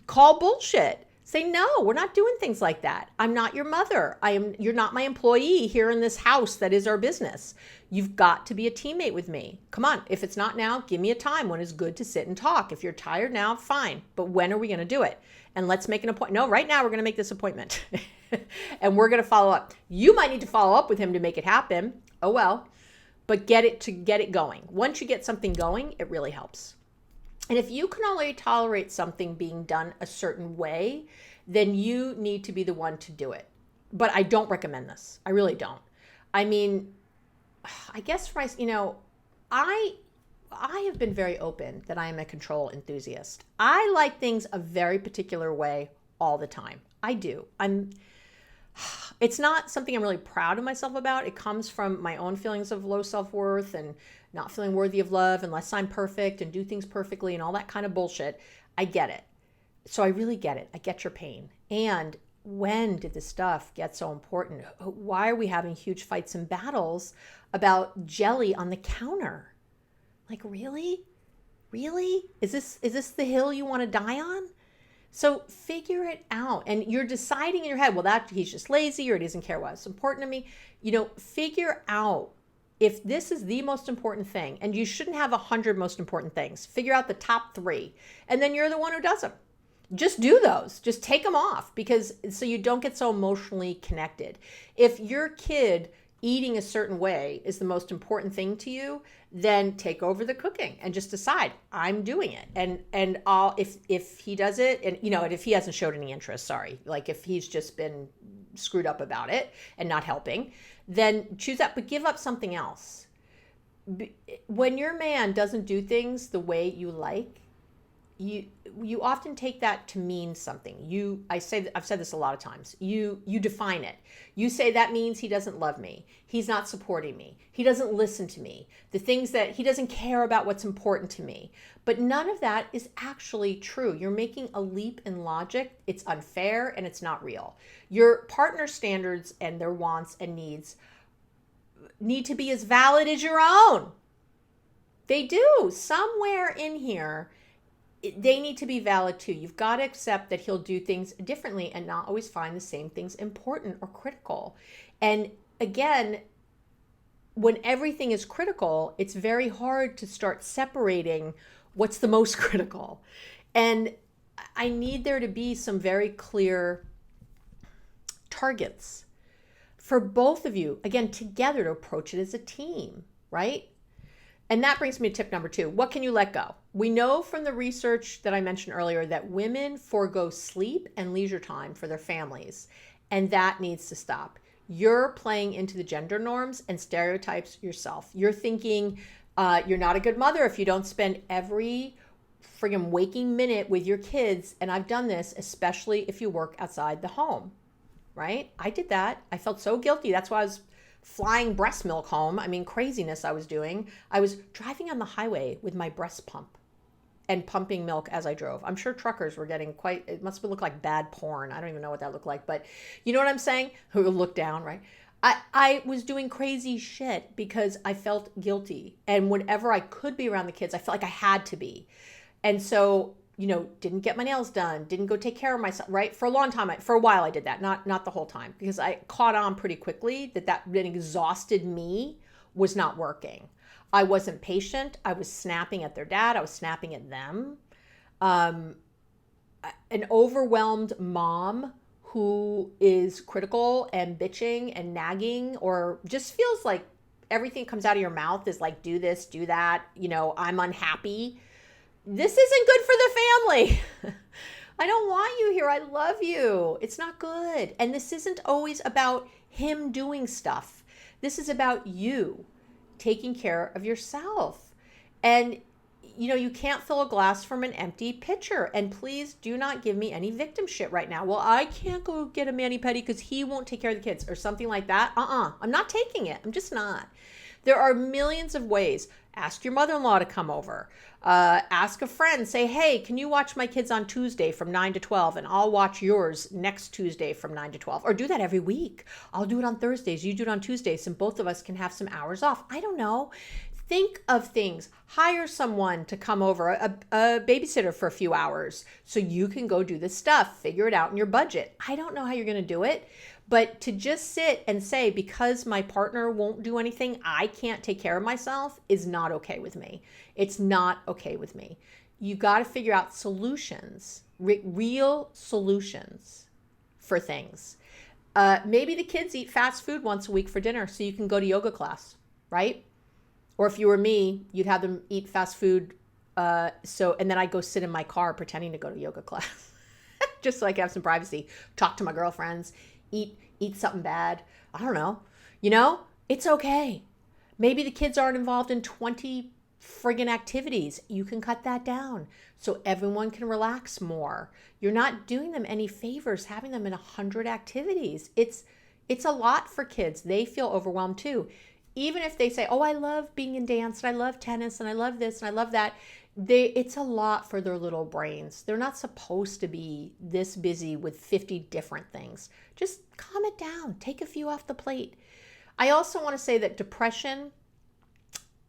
call bullshit. Say, no, we're not doing things like that. I'm not your mother. You're not my employee here in this house that is our business. You've got to be a teammate with me. Come on. If it's not now, give me a time when it's good to sit and talk. If you're tired now, fine. But when are we going to do it? And let's make an appointment. No, right now we're going to make this appointment and we're going to follow up. You might need to follow up with him to make it happen. Oh, well, but get it going. Once you get something going, it really helps. And if you can already tolerate something being done a certain way, then you need to be the one to do it. But I don't recommend this. I really don't. I mean, I guess for I have been very open that I am a control enthusiast. I like things a very particular way all the time. I do. It's not something I'm really proud of myself about. It comes from my own feelings of low self-worth and not feeling worthy of love unless I'm perfect and do things perfectly and all that kind of bullshit. I get it. So I really get it. I get your pain. And when did this stuff get so important? Why are we having huge fights and battles about jelly on the counter? Like, really? Really? Is this the hill you want to die on? So figure it out. And you're deciding in your head, well, that he's just lazy or he doesn't care what's important to me. Figure out if this is the most important thing, and you shouldn't have 100 most important things. Figure out the top 3, and then you're the one who does them. Just do those. Just take them off so you don't get so emotionally connected. If your kid eating a certain way is the most important thing to you, then take over the cooking and just decide, I'm doing it. And if he does it, and if he hasn't showed any interest, sorry, like if he's just been screwed up about it and not helping, then choose that, but give up something else. When your man doesn't do things the way you like, you often take that to mean something. I've said this a lot of times. You define it. You say that means he doesn't love me. He's not supporting me. He doesn't listen to me. The things that he doesn't care about what's important to me. But none of that is actually true. You're making a leap in logic. It's unfair and it's not real. Your partner's standards and their wants and needs need to be as valid as your own. They do. Somewhere in here, they need to be valid too. You've got to accept that he'll do things differently and not always find the same things important or critical. And again, when everything is critical, it's very hard to start separating what's the most critical. And I need there to be some very clear targets for both of you, again, together, to approach it as a team, right? And that brings me to tip number 2. What can you let go? We know from the research that I mentioned earlier that women forego sleep and leisure time for their families, and that needs to stop. You're playing into the gender norms and stereotypes yourself. You're thinking you're not a good mother if you don't spend every friggin' waking minute with your kids. And I've done this, especially if you work outside the home, right? I did that. I felt so guilty. That's why I was flying breast milk home. I mean, craziness I was doing. I was driving on the highway with my breast pump and pumping milk as I drove. I'm sure truckers were getting it must look like bad porn. I don't even know what that looked like, but you know what I'm saying? Who look down, right? I was doing crazy shit because I felt guilty. And whenever I could be around the kids, I felt like I had to be. And so, didn't get my nails done, didn't go take care of myself, right? For a long time, for a while I did that, not the whole time, because I caught on pretty quickly that exhausted me was not working. I wasn't patient. I was snapping at their dad. I was snapping at them. An overwhelmed mom who is critical and bitching and nagging, or just feels like everything comes out of your mouth is like, do this, do that, I'm unhappy. This isn't good for the family. I don't want you here. I love you. It's not good. And this isn't always about him doing stuff. This is about you taking care of yourself. And, you can't fill a glass from an empty pitcher. And please do not give me any victim shit right now. Well, I can't go get a mani-pedi because he won't take care of the kids or something like that. I'm not taking it. I'm just not. There are millions of ways. Ask your mother-in-law to come over. Ask a friend, say, hey, can you watch my kids on Tuesday from 9 to 12 and I'll watch yours next Tuesday from 9 to 12. Or do that every week. I'll do it on Thursdays. You do it on Tuesdays and both of us can have some hours off. I don't know. Think of things. Hire someone to come over, a babysitter for a few hours so you can go do this stuff. Figure it out in your budget. I don't know how you're going to do it, but to just sit and say, because my partner won't do anything, I can't take care of myself is not okay with me. It's not okay with me. You got to figure out solutions, real solutions for things. Maybe the kids eat fast food once a week for dinner so you can go to yoga class, right? Or if you were me, you'd have them eat fast food. And then I'd go sit in my car pretending to go to yoga class just so I could have some privacy, talk to my girlfriends, eat something bad. I don't know. It's okay. Maybe the kids aren't involved in 20 friggin' activities. You can cut that down so everyone can relax more. You're not doing them any favors having them in 100 activities. It's a lot for kids. They feel overwhelmed too. Even if they say, oh, I love being in dance and I love tennis and I love this and I love that, it's a lot for their little brains. They're not supposed to be this busy with 50 different things. Just calm it down. Take a few off the plate. I also want to say that depression,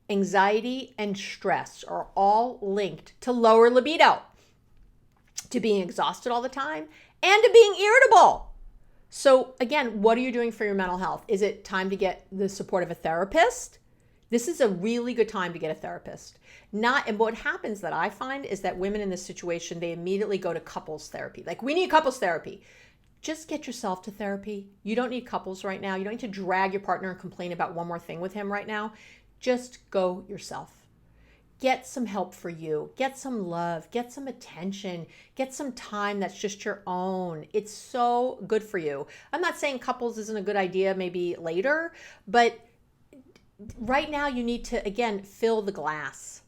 anxiety, and stress are all linked to lower libido, to being exhausted all the time, and to being irritable. So again, what are you doing for your mental health? Is it time to get the support of a therapist? This is a really good time to get a therapist. And what happens that I find is that women in this situation, they immediately go to couples therapy. Like, we need couples therapy. Just get yourself to therapy. You don't need couples right now. You don't need to drag your partner and complain about one more thing with him right now. Just go yourself. Get some help for you. Get some love. Get some attention. Get some time that's just your own. It's so good for you. I'm not saying couples isn't a good idea maybe later, but right now you need to, again, fill the glass.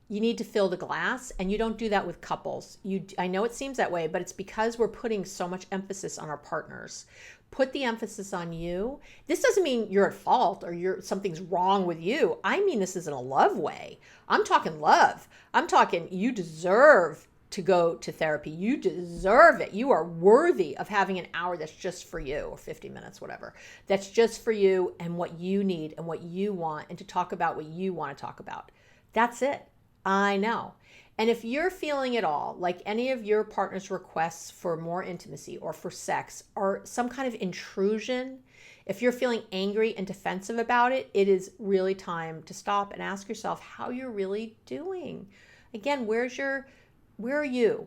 You need to fill the glass, and you don't do that with couples. I know it seems that way, but it's because we're putting so much emphasis on our partners. Put the emphasis on you. This doesn't mean you're at fault or something's wrong with you. I mean this is in a love way. I'm talking love. I'm talking you deserve to go to therapy. You deserve it. You are worthy of having an hour that's just for you, or 50 minutes, whatever. That's just for you and what you need and what you want, and to talk about what you want to talk about. That's it. I know. And if you're feeling at all like any of your partner's requests for more intimacy or for sex or some kind of intrusion, if you're feeling angry and defensive about it, it is really time to stop and ask yourself how you're really doing. Again, where are you?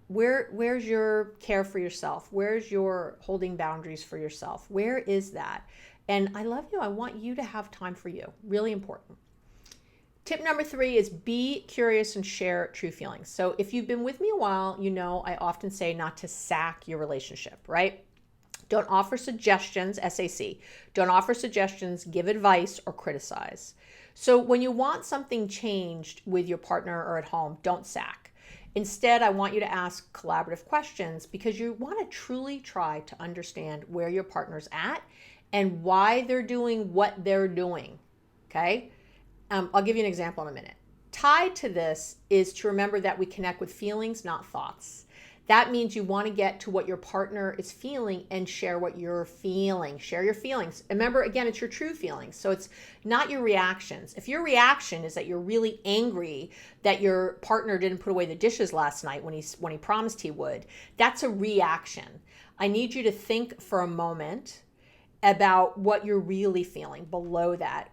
Where's your care for yourself? Where's your holding boundaries for yourself? Where is that? And I love you. I want you to have time for you. Really important. Tip number 3 is be curious and share true feelings. So if you've been with me a while, you know I often say not to sack your relationship, right? Don't offer suggestions, SAC. Don't offer suggestions, give advice, or criticize. So when you want something changed with your partner or at home, don't sack. Instead, I want you to ask collaborative questions because you want to truly try to understand where your partner's at and why they're doing what they're doing, okay? I'll give you an example in a minute. Tied to this is to remember that we connect with feelings, not thoughts. That means you want to get to what your partner is feeling and share what you're feeling. Share your feelings. Remember, again, it's your true feelings. So it's not your reactions. If your reaction is that you're really angry that your partner didn't put away the dishes last night when he promised he would, that's a reaction. I need you to think for a moment about what you're really feeling below that.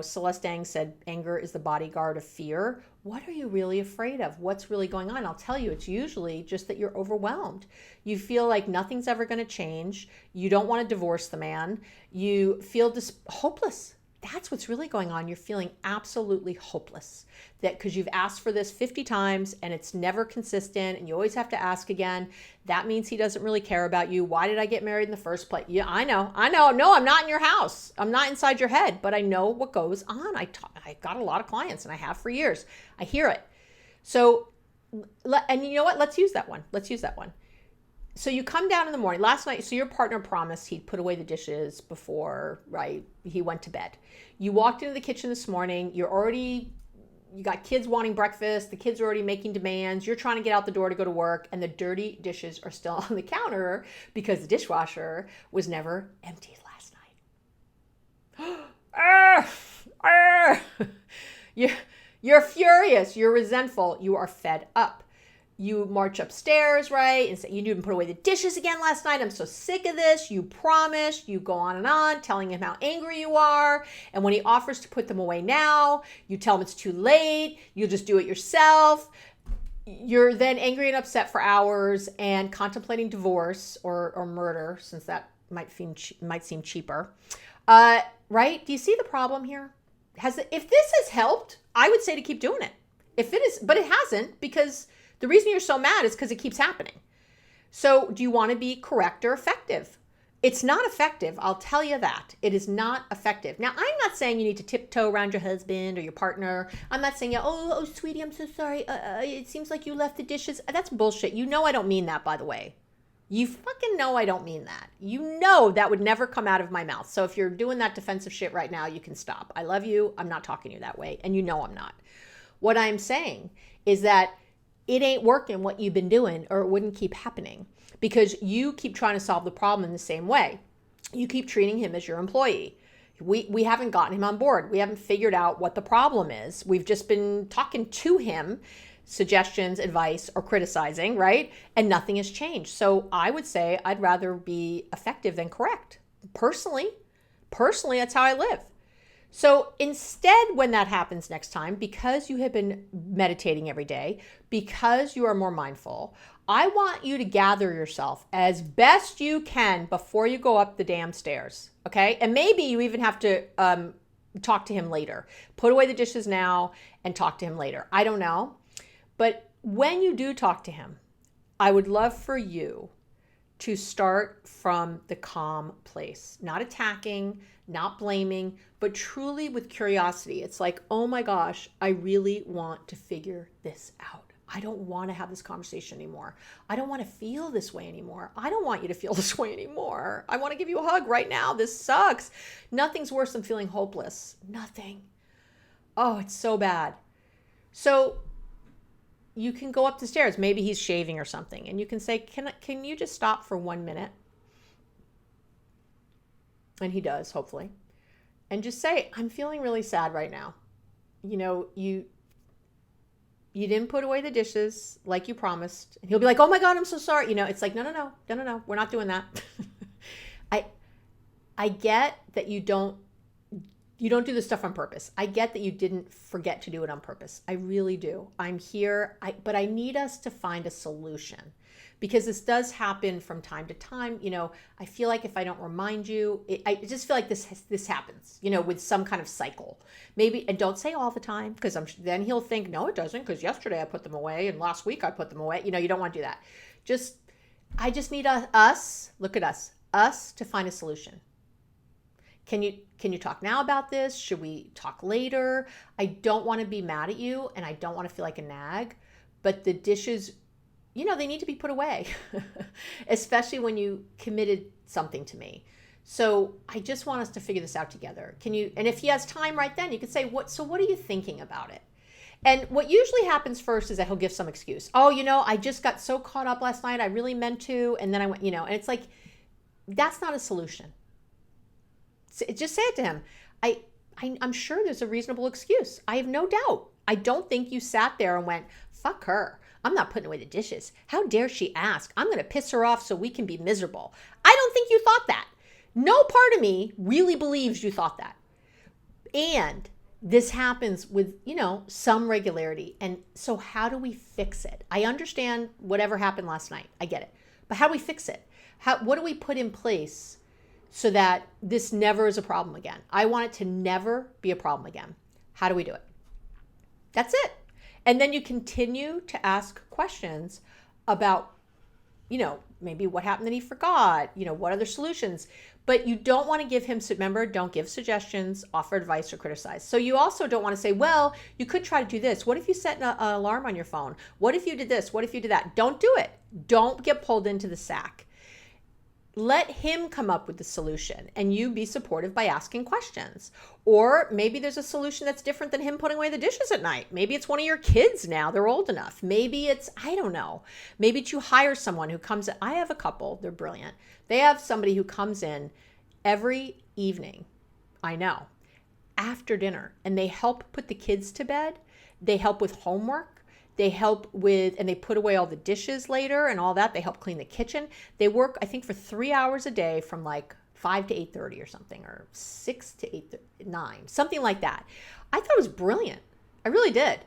Celeste Ang said, anger is the bodyguard of fear. What are you really afraid of? What's really going on? I'll tell you, it's usually just that you're overwhelmed. You feel like nothing's ever going to change. You don't want to divorce the man. You feel hopeless. That's what's really going on. You're feeling absolutely hopeless because you've asked for this 50 times and it's never consistent and you always have to ask again. That means he doesn't really care about you. Why did I get married in the first place? Yeah, I know. No, I'm not in your house. I'm not inside your head, but I know what goes on. I got a lot of clients and I have for years. I hear it. So, and you know what? Let's use that one. So you come down in the morning. Last night, so your partner promised he'd put away the dishes before, right? He went to bed. You walked into the kitchen this morning. You got kids wanting breakfast. The kids are already making demands. You're trying to get out the door to go to work, and the dirty dishes are still on the counter because the dishwasher was never emptied last night. You're furious. You're resentful. You are fed up. You march upstairs, right? And say, you didn't put away the dishes again last night. I'm so sick of this. You promised. You go on and on, telling him how angry you are. And when he offers to put them away now, you tell him it's too late. You'll just do it yourself. You're then angry and upset for hours and contemplating divorce or murder, since that might seem cheaper. Right? Do you see the problem here? If this has helped, I would say to keep doing it. But it hasn't, because the reason you're so mad is because it keeps happening. So do you want to be correct or effective? It's not effective. I'll tell you that. It is not effective. Now, I'm not saying you need to tiptoe around your husband or your partner. I'm not saying, oh, sweetie, I'm so sorry. It seems like you left the dishes. That's bullshit. You know I don't mean that, by the way. You fucking know I don't mean that. You know that would never come out of my mouth. So if you're doing that defensive shit right now, you can stop. I love you. I'm not talking to you that way. And you know I'm not. What I'm saying is that it ain't working what you've been doing, or it wouldn't keep happening, because you keep trying to solve the problem in the same way. You keep treating him as your employee. We haven't gotten him on board. We haven't figured out what the problem is. We've just been talking to him, suggestions, advice, or criticizing, right? And nothing has changed. So I would say I'd rather be effective than correct. Personally, that's how I live. So instead, when that happens next time, because you have been meditating every day, because you are more mindful, I want you to gather yourself as best you can before you go up the damn stairs, okay? And maybe you even have to talk to him later. Put away the dishes now and talk to him later. I don't know. But when you do talk to him, I would love for you to start from the calm place, not attacking, not blaming, but truly with curiosity. It's like, oh my gosh, I really want to figure this out. I don't want to have this conversation anymore. I don't want to feel this way anymore. I don't want you to feel this way anymore. I want to give you a hug right now. This sucks. Nothing's worse than feeling hopeless. Nothing. Oh, it's so bad. So you can go up the stairs. Maybe he's shaving or something. And you can say, can you just stop for 1 minute? And he does, hopefully. And just say, I'm feeling really sad right now. You know, you didn't put away the dishes like you promised. And he'll be like, oh my God, I'm so sorry. You know, it's like, no. We're not doing that. I get that you don't do this stuff on purpose. I get that you didn't forget to do it on purpose. I really do. I'm here, but I need us to find a solution, because this does happen from time to time. You know, I feel like if I don't remind you, I just feel like this happens, you know, with some kind of cycle. Maybe, and don't say all the time, because then he'll think, no, it doesn't, because yesterday I put them away and last week I put them away. You know, you don't want to do that. I just need us, look at us to find a solution. Can you talk now about this? Should we talk later? I don't want to be mad at you, and I don't want to feel like a nag, but the dishes, you know, they need to be put away, especially when you committed something to me. So I just want us to figure this out together. And if he has time right then, you could say, what are you thinking about it? And what usually happens first is that he'll give some excuse. Oh, you know, I just got so caught up last night. I really meant to. And then I went, you know, and it's like, that's not a solution. Just say it to him. I'm sure there's a reasonable excuse. I have no doubt. I don't think you sat there and went, fuck her. I'm not putting away the dishes. How dare she ask? I'm going to piss her off so we can be miserable. I don't think you thought that. No part of me really believes you thought that. And this happens with, you know, some regularity. And so how do we fix it? I understand whatever happened last night. I get it. But how do we fix it? What do we put in place so that this never is a problem again? I want it to never be a problem again. How do we do it? That's it. And then you continue to ask questions about maybe what happened that he forgot, what other solutions. But you don't want to give him, remember, don't give suggestions, offer advice, or criticize. So you also don't want to say, well, you could try to do this. What if you set an alarm on your phone? What if you did this? What if you did that? Don't do it. Don't get pulled into the sack. Let him come up with the solution and you be supportive by asking questions. Or maybe there's a solution that's different than him putting away the dishes at night. Maybe it's one of your kids now, they're old enough. Maybe it's, I don't know. Maybe it's you hire someone who comes in. I have a couple, they're brilliant. They have somebody who comes in every evening, I know, after dinner, and they help put the kids to bed. They help with homework. They help with, and they put away all the dishes later and all that. They help clean the kitchen. They work, I think, for 3 hours a day from like 5 to 8:30 or something, or 6 to 9, something like that. I thought it was brilliant. I really did.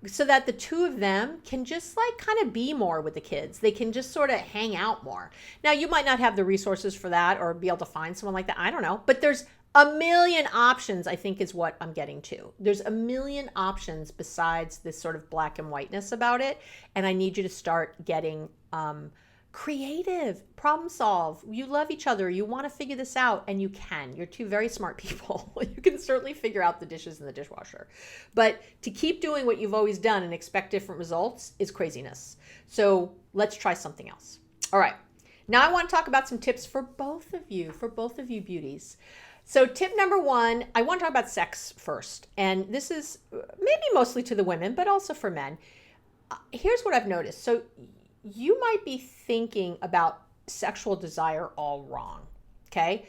So that the two of them can just like kind of be more with the kids. They can just sort of hang out more. Now, you might not have the resources for that or be able to find someone like that. I don't know. But there's a million options, I think, is what I'm getting to. There's a million options besides this sort of black and whiteness about it. And I need you to start getting creative, problem solve. You love each other. You want to figure this out, and you can. You're two very smart people. You can certainly figure out the dishes in the dishwasher. But to keep doing what you've always done and expect different results is craziness. So let's try something else. All right. Now I want to talk about some tips for both of you beauties. So tip number one, I want to talk about sex first. And this is maybe mostly to the women, but also for men. Here's what I've noticed. So you might be thinking about sexual desire all wrong, okay?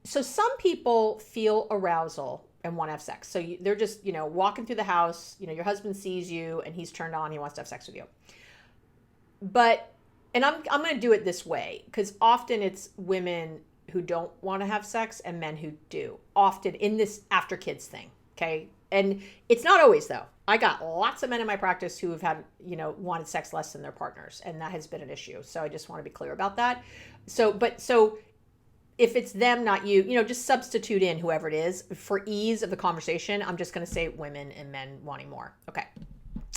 So some people feel arousal and want to have sex. So they're just, walking through the house, your husband sees you and he's turned on, he wants to have sex with you. And I'm going to do it this way because often it's women who don't want to have sex and men who do, often in this after kids thing, okay? And it's not always though. I got lots of men in my practice who have had, wanted sex less than their partners, and that has been an issue. So I just want to be clear about that. So if it's them, not you, just substitute in whoever it is for ease of the conversation. I'm just going to say women and men wanting more. Okay.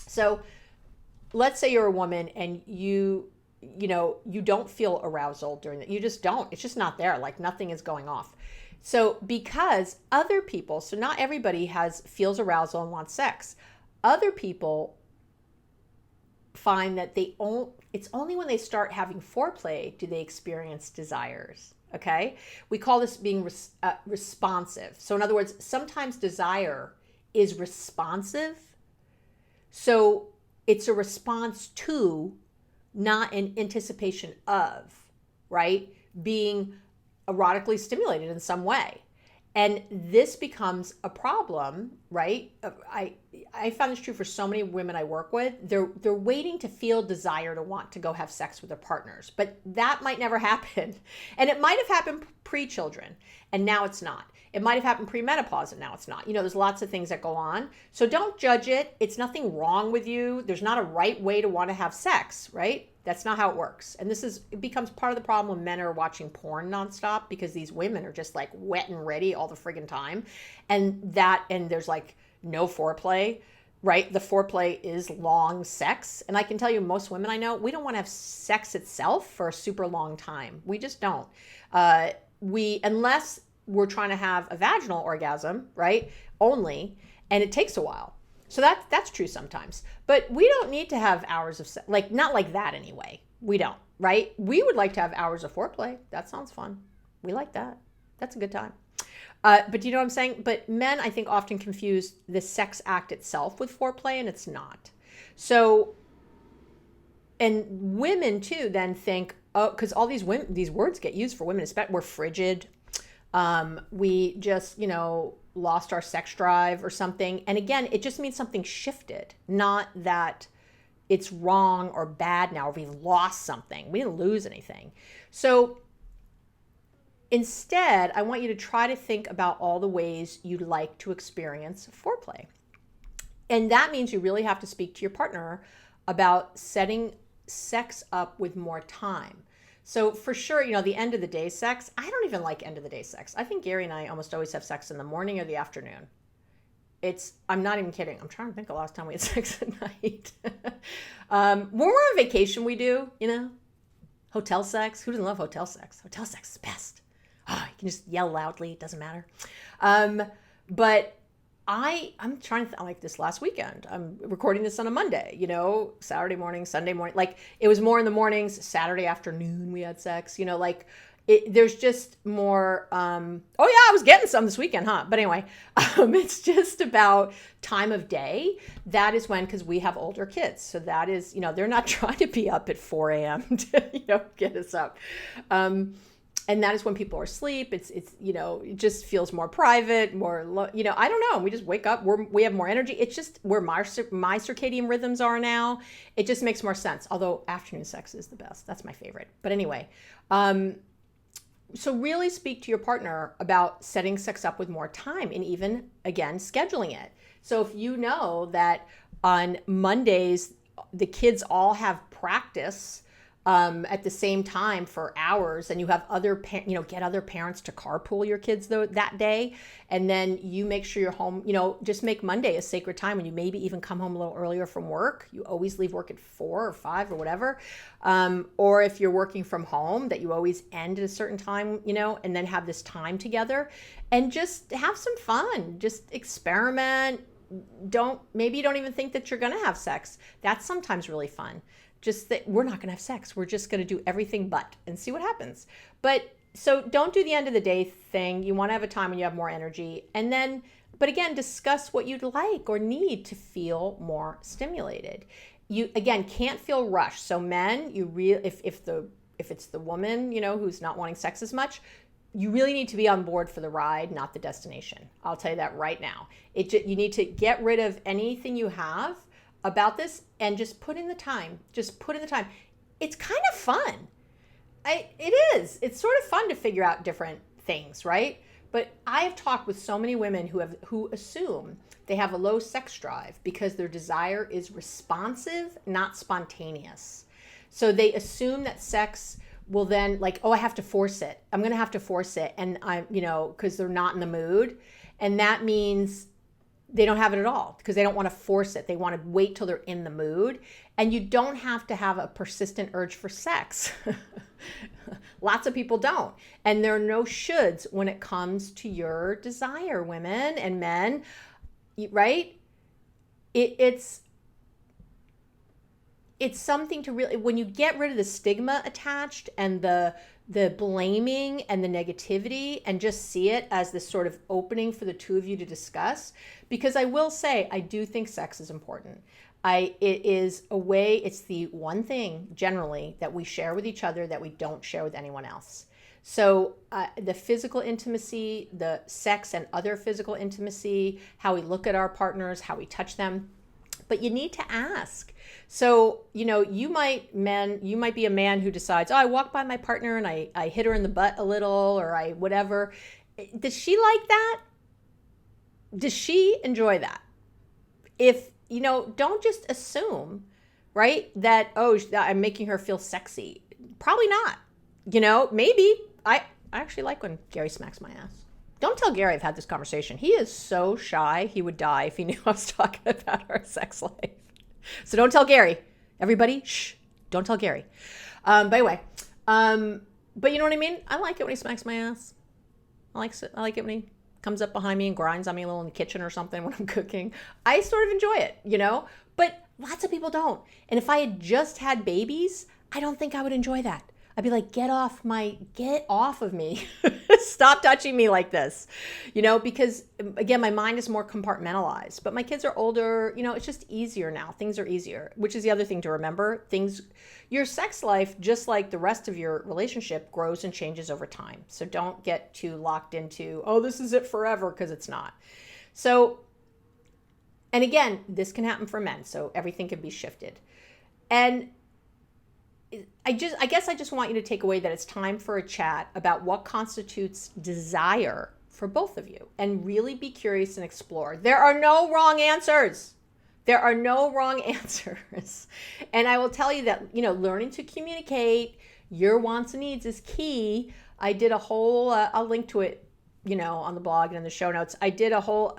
So let's say you're a woman and you don't feel arousal during that. You just don't. It's just not there. Like nothing is going off. So because other people, so not everybody feels arousal and wants sex. Other people find that it's only when they start having foreplay do they experience desires. Okay. We call this being responsive. So in other words, sometimes desire is responsive. So it's a response to, not an anticipation of, right? Being erotically stimulated in some way. And this becomes a problem, right? I found this true for so many women I work with. They're waiting to feel desire to want to go have sex with their partners, but that might never happen. And it might have happened pre-children, and now it's not. It might have happened pre-menopause, and now it's not. There's lots of things that go on. So don't judge it. It's nothing wrong with you. There's not a right way to want to have sex, right? That's not how it works. And it becomes part of the problem when men are watching porn nonstop because these women are just like wet and ready all the friggin' time. And there's like no foreplay, right? The foreplay is long sex. And I can tell you most women I know, we don't want to have sex itself for a super long time. We just don't. Unless we're trying to have a vaginal orgasm, right? Only, and it takes a while. So that's true sometimes, but we don't need to have hours of sex, like not like that anyway. We don't, right? We would like to have hours of foreplay. That sounds fun. We like that. That's a good time. But do you know what I'm saying? But men, I think, often confuse the sex act itself with foreplay, and it's not. So, and women too then think, oh, because all these words get used for women, especially we're frigid. We just, lost our sex drive or something. And again, it just means something shifted, not that it's wrong or bad now, or we've lost something. We didn't lose anything. So instead, I want you to try to think about all the ways you'd like to experience foreplay. And that means you really have to speak to your partner about setting sex up with more time. So for sure, the end of the day sex, I don't even like end of the day sex. I think Gary and I almost always have sex in the morning or the afternoon. I'm not even kidding. I'm trying to think the last time we had sex at night. When we're on vacation, we do, Hotel sex. Who doesn't love hotel sex? Hotel sex is the best. Oh, you can just yell loudly. It doesn't matter. But I'm trying to like this last weekend. I'm recording this on a Monday, Saturday morning, Sunday morning. Like it was more in the mornings. Saturday afternoon we had sex. There's just more. Oh yeah, I was getting some this weekend, huh? But anyway, it's just about time of day. That is when, because we have older kids, so that is, they're not trying to be up at 4 a.m. to get us up. And that is when people are asleep. It's it just feels more private, more, I don't know. We just wake up. We have more energy. It's just where my circadian rhythms are now. It just makes more sense. Although afternoon sex is the best. That's my favorite. But anyway, so really speak to your partner about setting sex up with more time and even, again, scheduling it. So if you know that on Mondays, the kids all have practice at the same time for hours, and you have get other parents to carpool your kids that day, and then you make sure you're home, just make Monday a sacred time when you maybe even come home a little earlier from work. You always leave work at 4 or 5 or whatever. Or if you're working from home, that you always end at a certain time, and then have this time together and just have some fun, just experiment. Maybe you don't even think that you're going to have sex. That's sometimes really fun. Just that we're not going to have sex. We're just going to do everything and see what happens. But so don't do the end of the day thing. You want to have a time when you have more energy. And then, but again, discuss what you'd like or need to feel more stimulated. You, again, can't feel rushed. So men, if it's the woman, who's not wanting sex as much, you really need to be on board for the ride, not the destination. I'll tell you that right now. You need to get rid of anything you have about this and just put in the time. It's kind of fun. It is. It's sort of fun to figure out different things, right? But I have talked with so many women who assume they have a low sex drive because their desire is responsive, not spontaneous. So they assume that sex will then I have to force it. I'm going to have to force it. And because they're not in the mood. And that means they don't have it at all because they don't want to force it. They want to wait till they're in the mood. And you don't have to have a persistent urge for sex. Lots of people don't. And there are no shoulds when it comes to your desire, women and men, right? It's something to really, when you get rid of the stigma attached and the blaming and the negativity and just see it as this sort of opening for the two of you to discuss. Because I will say, I do think sex is important. It's the one thing generally that we share with each other that we don't share with anyone else. So the physical intimacy, the sex and other physical intimacy, how we look at our partners, how we touch them, but you need to ask. So, you might be a man who decides, I walk by my partner and I hit her in the butt a little, or I whatever. Does she like that? Does she enjoy that? If, don't just assume, right, that, I'm making her feel sexy. Probably not. Maybe. I actually like when Gary smacks my ass. Don't tell Gary I've had this conversation. He is so shy, he would die if he knew I was talking about our sex life. So don't tell Gary. Everybody, shh, don't tell Gary. But anyway, but you know what I mean? I like it when he smacks my ass. I like it when he comes up behind me and grinds on me a little in the kitchen or something when I'm cooking. I sort of enjoy it, but lots of people don't. And if I had just had babies, I don't think I would enjoy that. I'd be like, get off of me. Stop touching me like this, because again, my mind is more compartmentalized, but my kids are older, it's just easier now. Things are easier, which is the other thing to remember. Your sex life, just like the rest of your relationship, grows and changes over time. So don't get too locked into, this is it forever, because it's not. So, and again, this can happen for men. So everything can be shifted. And I guess I just want you to take away that it's time for a chat about what constitutes desire for both of you, and really be curious and explore. There are no wrong answers. There are no wrong answers. And I will tell you that, learning to communicate your wants and needs is key. I did a whole, I'll link to it, on the blog and in the show notes. I did a whole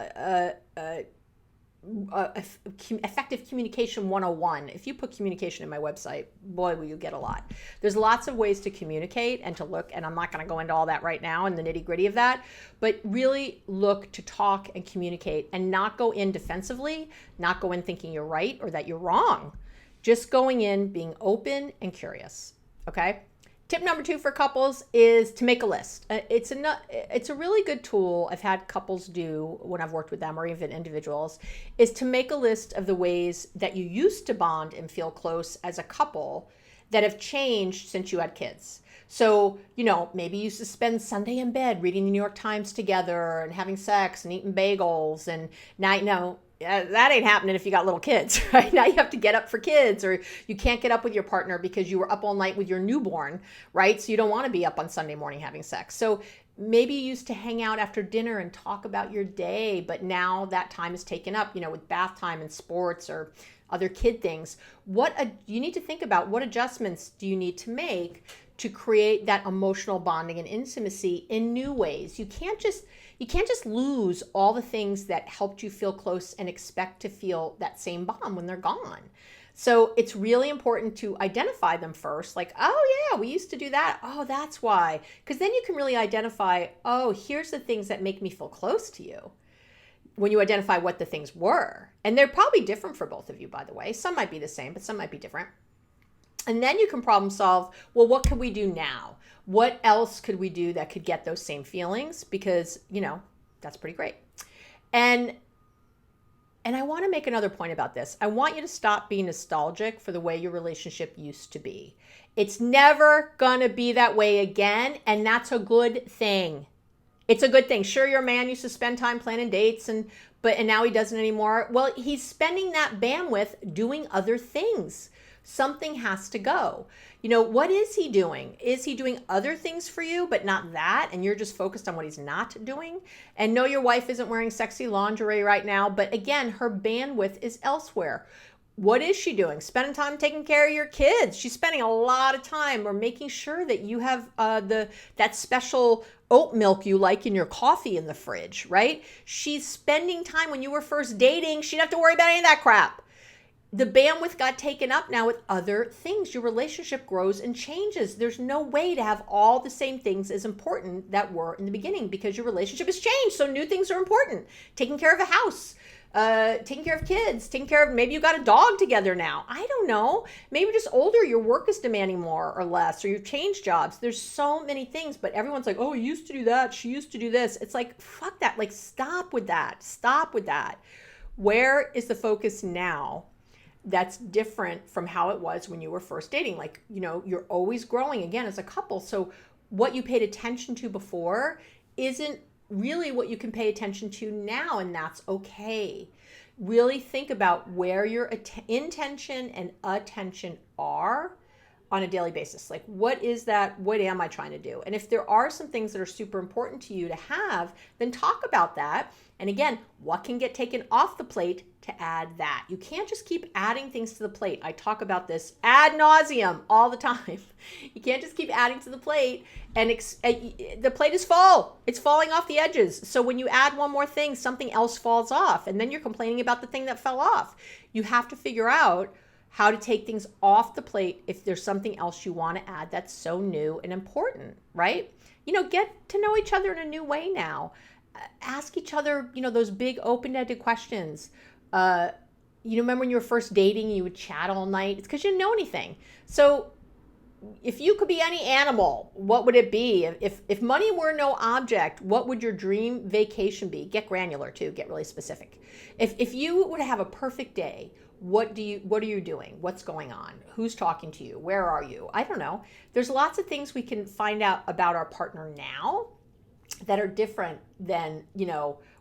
effective communication 101. If you put communication in my website, boy, will you get a lot. There's lots of ways to communicate and to look, and I'm not going to go into all that right now and the nitty gritty of that, but really look to talk and communicate and not go in defensively, not go in thinking you're right or that you're wrong. Just going in, being open and curious. Okay. Tip number 2 for couples is to make a list. It's a really good tool I've had couples do when I've worked with them, or even individuals, is to make a list of the ways that you used to bond and feel close as a couple that have changed since you had kids. So, maybe you used to spend Sunday in bed reading the New York Times together and having sex and eating bagels, and now, that ain't happening if you got little kids, right? Now you have to get up for kids, or you can't get up with your partner because you were up all night with your newborn, right? So you don't want to be up on Sunday morning having sex. So maybe you used to hang out after dinner and talk about your day, but now that time is taken up, with bath time and sports or other kid things. You need to think about what adjustments do you need to make to create that emotional bonding and intimacy in new ways. You can't just lose all the things that helped you feel close and expect to feel that same bond when they're gone. So it's really important to identify them first, like, oh yeah, we used to do that. Oh, that's why. Because then you can really identify, oh, here's the things that make me feel close to you. When you identify what the things were. And they're probably different for both of you, by the way. Some might be the same, but some might be different. And then you can problem solve, well, what can we do now? What else could we do that could get those same feelings? Because, that's pretty great. And I want to make another point about this. I want you to stop being nostalgic for the way your relationship used to be. It's never going to be that way again, and that's a good thing. It's a good thing. Sure, your man used to spend time planning dates, and now he doesn't anymore. Well, he's spending that bandwidth doing other things. Something has to go. What is he doing? Is he doing other things for you, but not that? And you're just focused on what he's not doing? And no, your wife isn't wearing sexy lingerie right now, but again, her bandwidth is elsewhere. What is she doing? Spending time taking care of your kids. She's spending a lot of time or making sure that you have that special oat milk you like in your coffee in the fridge, right? She's spending time. When you were first dating, she didn't have to worry about any of that crap. The bandwidth got taken up now with other things. Your relationship grows and changes. There's no way to have all the same things as important that were in the beginning, because your relationship has changed. So new things are important. Taking care of a house, taking care of kids, maybe you got a dog together now. I don't know. Maybe you're just older. Your work is demanding more or less, or you've changed jobs. There's so many things, but everyone's like, oh, he used to do that. She used to do this. It's like, fuck that. Like, stop with that. Stop with that. Where is the focus now? That's different from how it was when you were first dating. Like, you're always growing again as a couple. So what you paid attention to before isn't really what you can pay attention to now, and that's okay. Really think about where your intention and attention are on a daily basis. Like, what is that? What am I trying to do? And if there are some things that are super important to you to have, then talk about that. And again, what can get taken off the plate to add that? You can't just keep adding things to the plate. I talk about this ad nauseum all the time. You can't just keep adding to the plate, and the plate is full. It's falling off the edges. So when you add one more thing, something else falls off, and then you're complaining about the thing that fell off. You have to figure out how to take things off the plate if there's something else you want to add that's so new and important, right? Get to know each other in a new way now. Ask each other, those big open-ended questions. Remember when you were first dating, you would chat all night? It's because you didn't know anything. So if you could be any animal, what would it be? If money were no object, what would your dream vacation be? Get granular too, get really specific. If you were to have a perfect day, what are you doing? What's going on? Who's talking to you? Where are you? I don't know. There's lots of things we can find out about our partner now that are different than,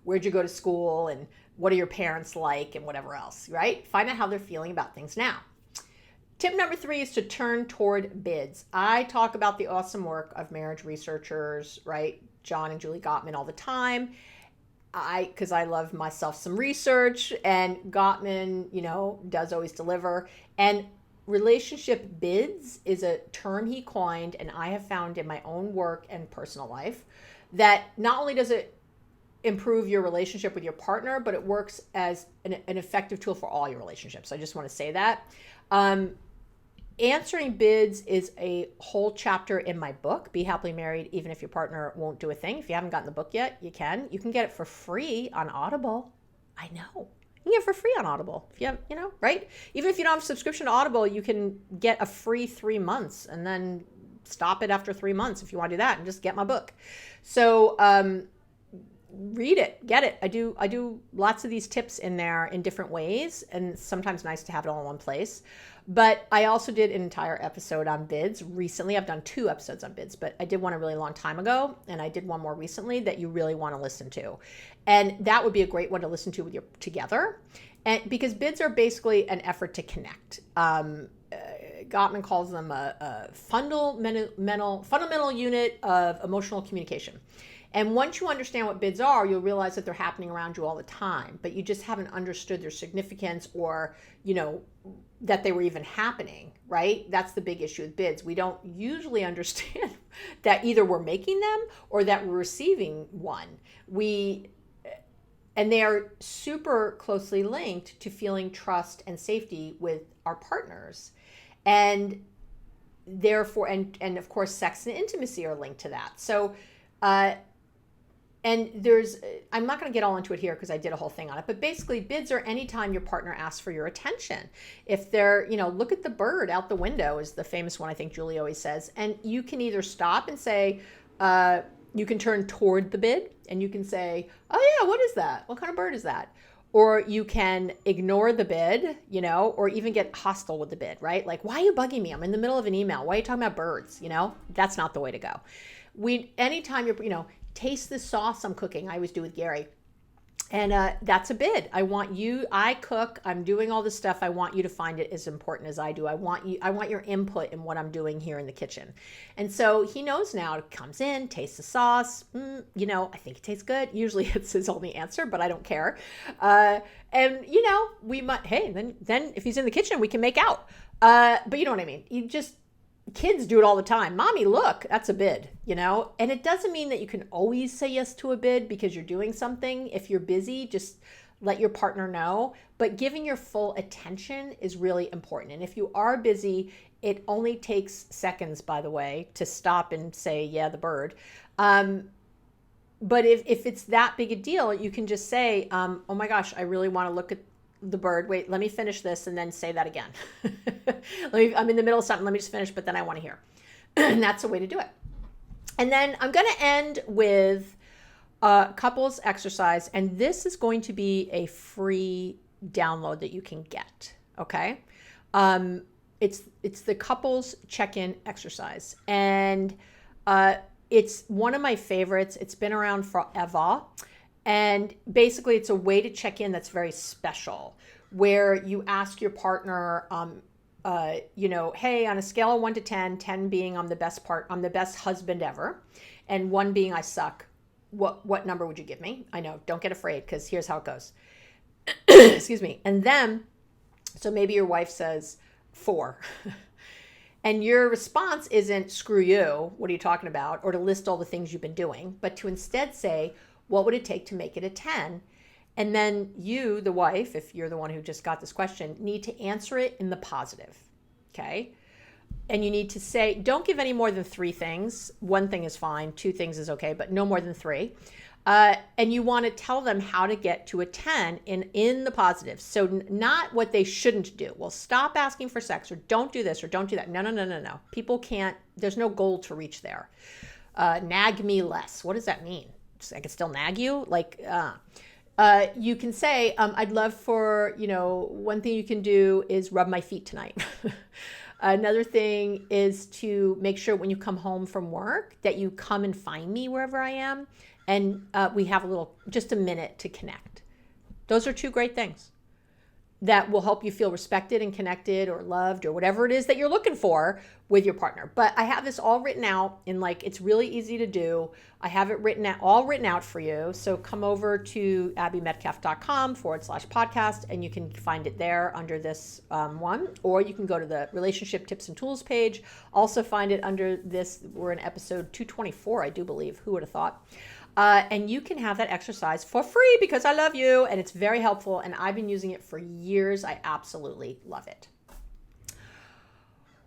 where'd you go to school and what are your parents like and whatever else, right? Find out how they're feeling about things now. Tip number 3 is to turn toward bids. I talk about the awesome work of marriage researchers, right? John and Julie Gottman all the time. Because I love myself some research, and Gottman, does always deliver. And relationship bids is a term he coined, and I have found in my own work and personal life that not only does it improve your relationship with your partner, but it works as an effective tool for all your relationships. I just want to say that. Answering bids is a whole chapter in my book, Be Happily Married, Even If Your Partner Won't Do a Thing. If you haven't gotten the book yet, you can. You can get it for free on Audible. I know. You can get it for free on Audible. If you have, right? Even if you don't have a subscription to Audible, you can get a free 3 months and then stop it after 3 months if you want to do that and just get my book. So, read it, get it. I do lots of these tips in there in different ways, and it's sometimes nice to have it all in one place. But I also did an entire episode on bids recently. I've done 2 episodes on bids, but I did one a really long time ago, and I did one more recently that you really want to listen to. And that would be a great one to listen to with together. And because bids are basically an effort to connect. Gottman calls them a fundamental unit of emotional communication. And once you understand what bids are, you'll realize that they're happening around you all the time, but you just haven't understood their significance or, that they were even happening, right? That's the big issue with bids. We don't usually understand that either we're making them or that we're receiving one. And they are super closely linked to feeling trust and safety with our partners. And therefore, and of course, sex and intimacy are linked to that. So, and I'm not going to get all into it here because I did a whole thing on it, but basically bids are anytime your partner asks for your attention. If they're, look at the bird out the window is the famous one I think Julie always says. And you can either stop and say, you can turn toward the bid and you can say, oh yeah, what is that? What kind of bird is that? Or you can ignore the bid, or even get hostile with the bid, right? Like, why are you bugging me? I'm in the middle of an email. Why are you talking about birds? That's not the way to go. Anytime you're, taste the sauce I'm cooking. I always do with Gary. And that's a bid. I cook, I'm doing all this stuff. I want you to find it as important as I do. I want your input in what I'm doing here in the kitchen. And so he knows now, comes in, tastes the sauce. I think it tastes good. Usually it's his only answer, but I don't care. And we might, hey, then if he's in the kitchen, we can make out. But you know what I mean? Kids do it all the time. Mommy, look, that's a bid, And it doesn't mean that you can always say yes to a bid because you're doing something. If you're busy, just let your partner know. But giving your full attention is really important. And if you are busy, it only takes seconds, by the way, to stop and say, yeah, the bird. But if it's that big a deal, you can just say, oh my gosh, I really want to look at the bird. Wait, let me finish this and then say that again. I'm in the middle of something. Let me just finish, but then I want to hear. And that's a way to do it. And then I'm going to end with a couples exercise. And this is going to be a free download that you can get. Okay. It's the couples check-in exercise. And it's one of my favorites. It's been around forever. And basically, it's a way to check in that's very special, where you ask your partner, hey, on a scale of 1 to 10, 10 being I'm the best husband ever, and 1 being I suck, what number would you give me? I know, don't get afraid, because here's how it goes. Excuse me. And then, so maybe your wife says 4. And your response isn't, screw you, what are you talking about? Or to list all the things you've been doing, but to instead say, what would it take to make it a 10? And then you, the wife, if you're the one who just got this question, need to answer it in the positive, okay? And you need to say, don't give any more than 3 things. 1 thing is fine, 2 things is okay, but no more than 3. And you want to tell them how to get to a 10 in the positive. So not what they shouldn't do. Well, stop asking for sex, or don't do this, or don't do that. No. People can't, there's no goal to reach there. Nag me less. What does that mean? I can still nag you? You can say, I'd love for, 1 thing you can do is rub my feet tonight. Another thing is to make sure when you come home from work that you come and find me wherever I am. And we have just a minute to connect. Those are 2 great things that will help you feel respected and connected or loved or whatever it is that you're looking for with your partner. But I have this all written out it's really easy to do. I have it all written out for you. So come over to abbymedcalf.com/podcast and you can find it there under this one, or you can go to the relationship tips and tools page. Also find it under this. We're in episode 224, I do believe. Who would have thought? And you can have that exercise for free because I love you and it's very helpful. And I've been using it for years. I absolutely love it.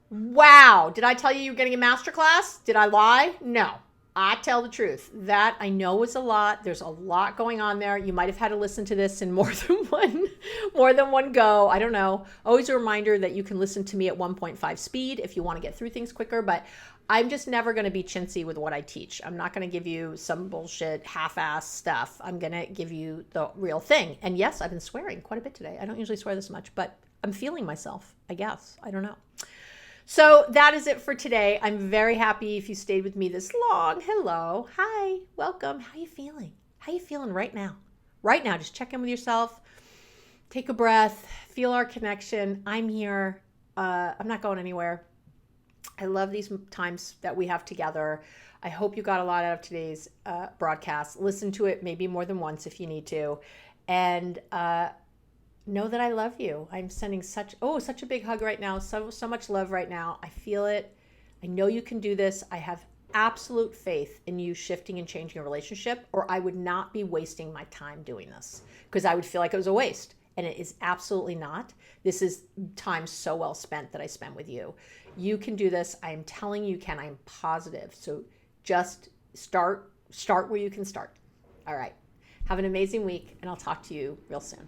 Wow. Did I tell you were getting a masterclass? Did I lie? No. I tell the truth. That I know is a lot. There's a lot going on there. You might have had to listen to this in more than one go. I don't know. Always a reminder that you can listen to me at 1.5 speed if you want to get through things quicker, but I'm just never going to be chintzy with what I teach. I'm not going to give you some bullshit half-ass stuff. I'm going to give you the real thing. And yes, I've been swearing quite a bit today. I don't usually swear this much, but I'm feeling myself, I guess. I don't know. So that is it for today. I'm very happy if you stayed with me this long. Hello. Hi. Welcome. How you feeling? How you feeling right now? Right now, just check in with yourself. Take a breath. Feel our connection. I'm here. I'm not going anywhere. I love these times that we have together. I hope you got a lot out of today's broadcast. Listen to it maybe more than once if you need to. And know that I love you. I'm sending such a big hug right now. So much love right now. I feel it. I know you can do this. I have absolute faith in you shifting and changing a relationship, or I would not be wasting my time doing this because I would feel like it was a waste. And it is absolutely not. This is time so well spent that I spent with you. You can do this. I am telling you can. I am positive. So just start where you can start. All right. Have an amazing week, and I'll talk to you real soon.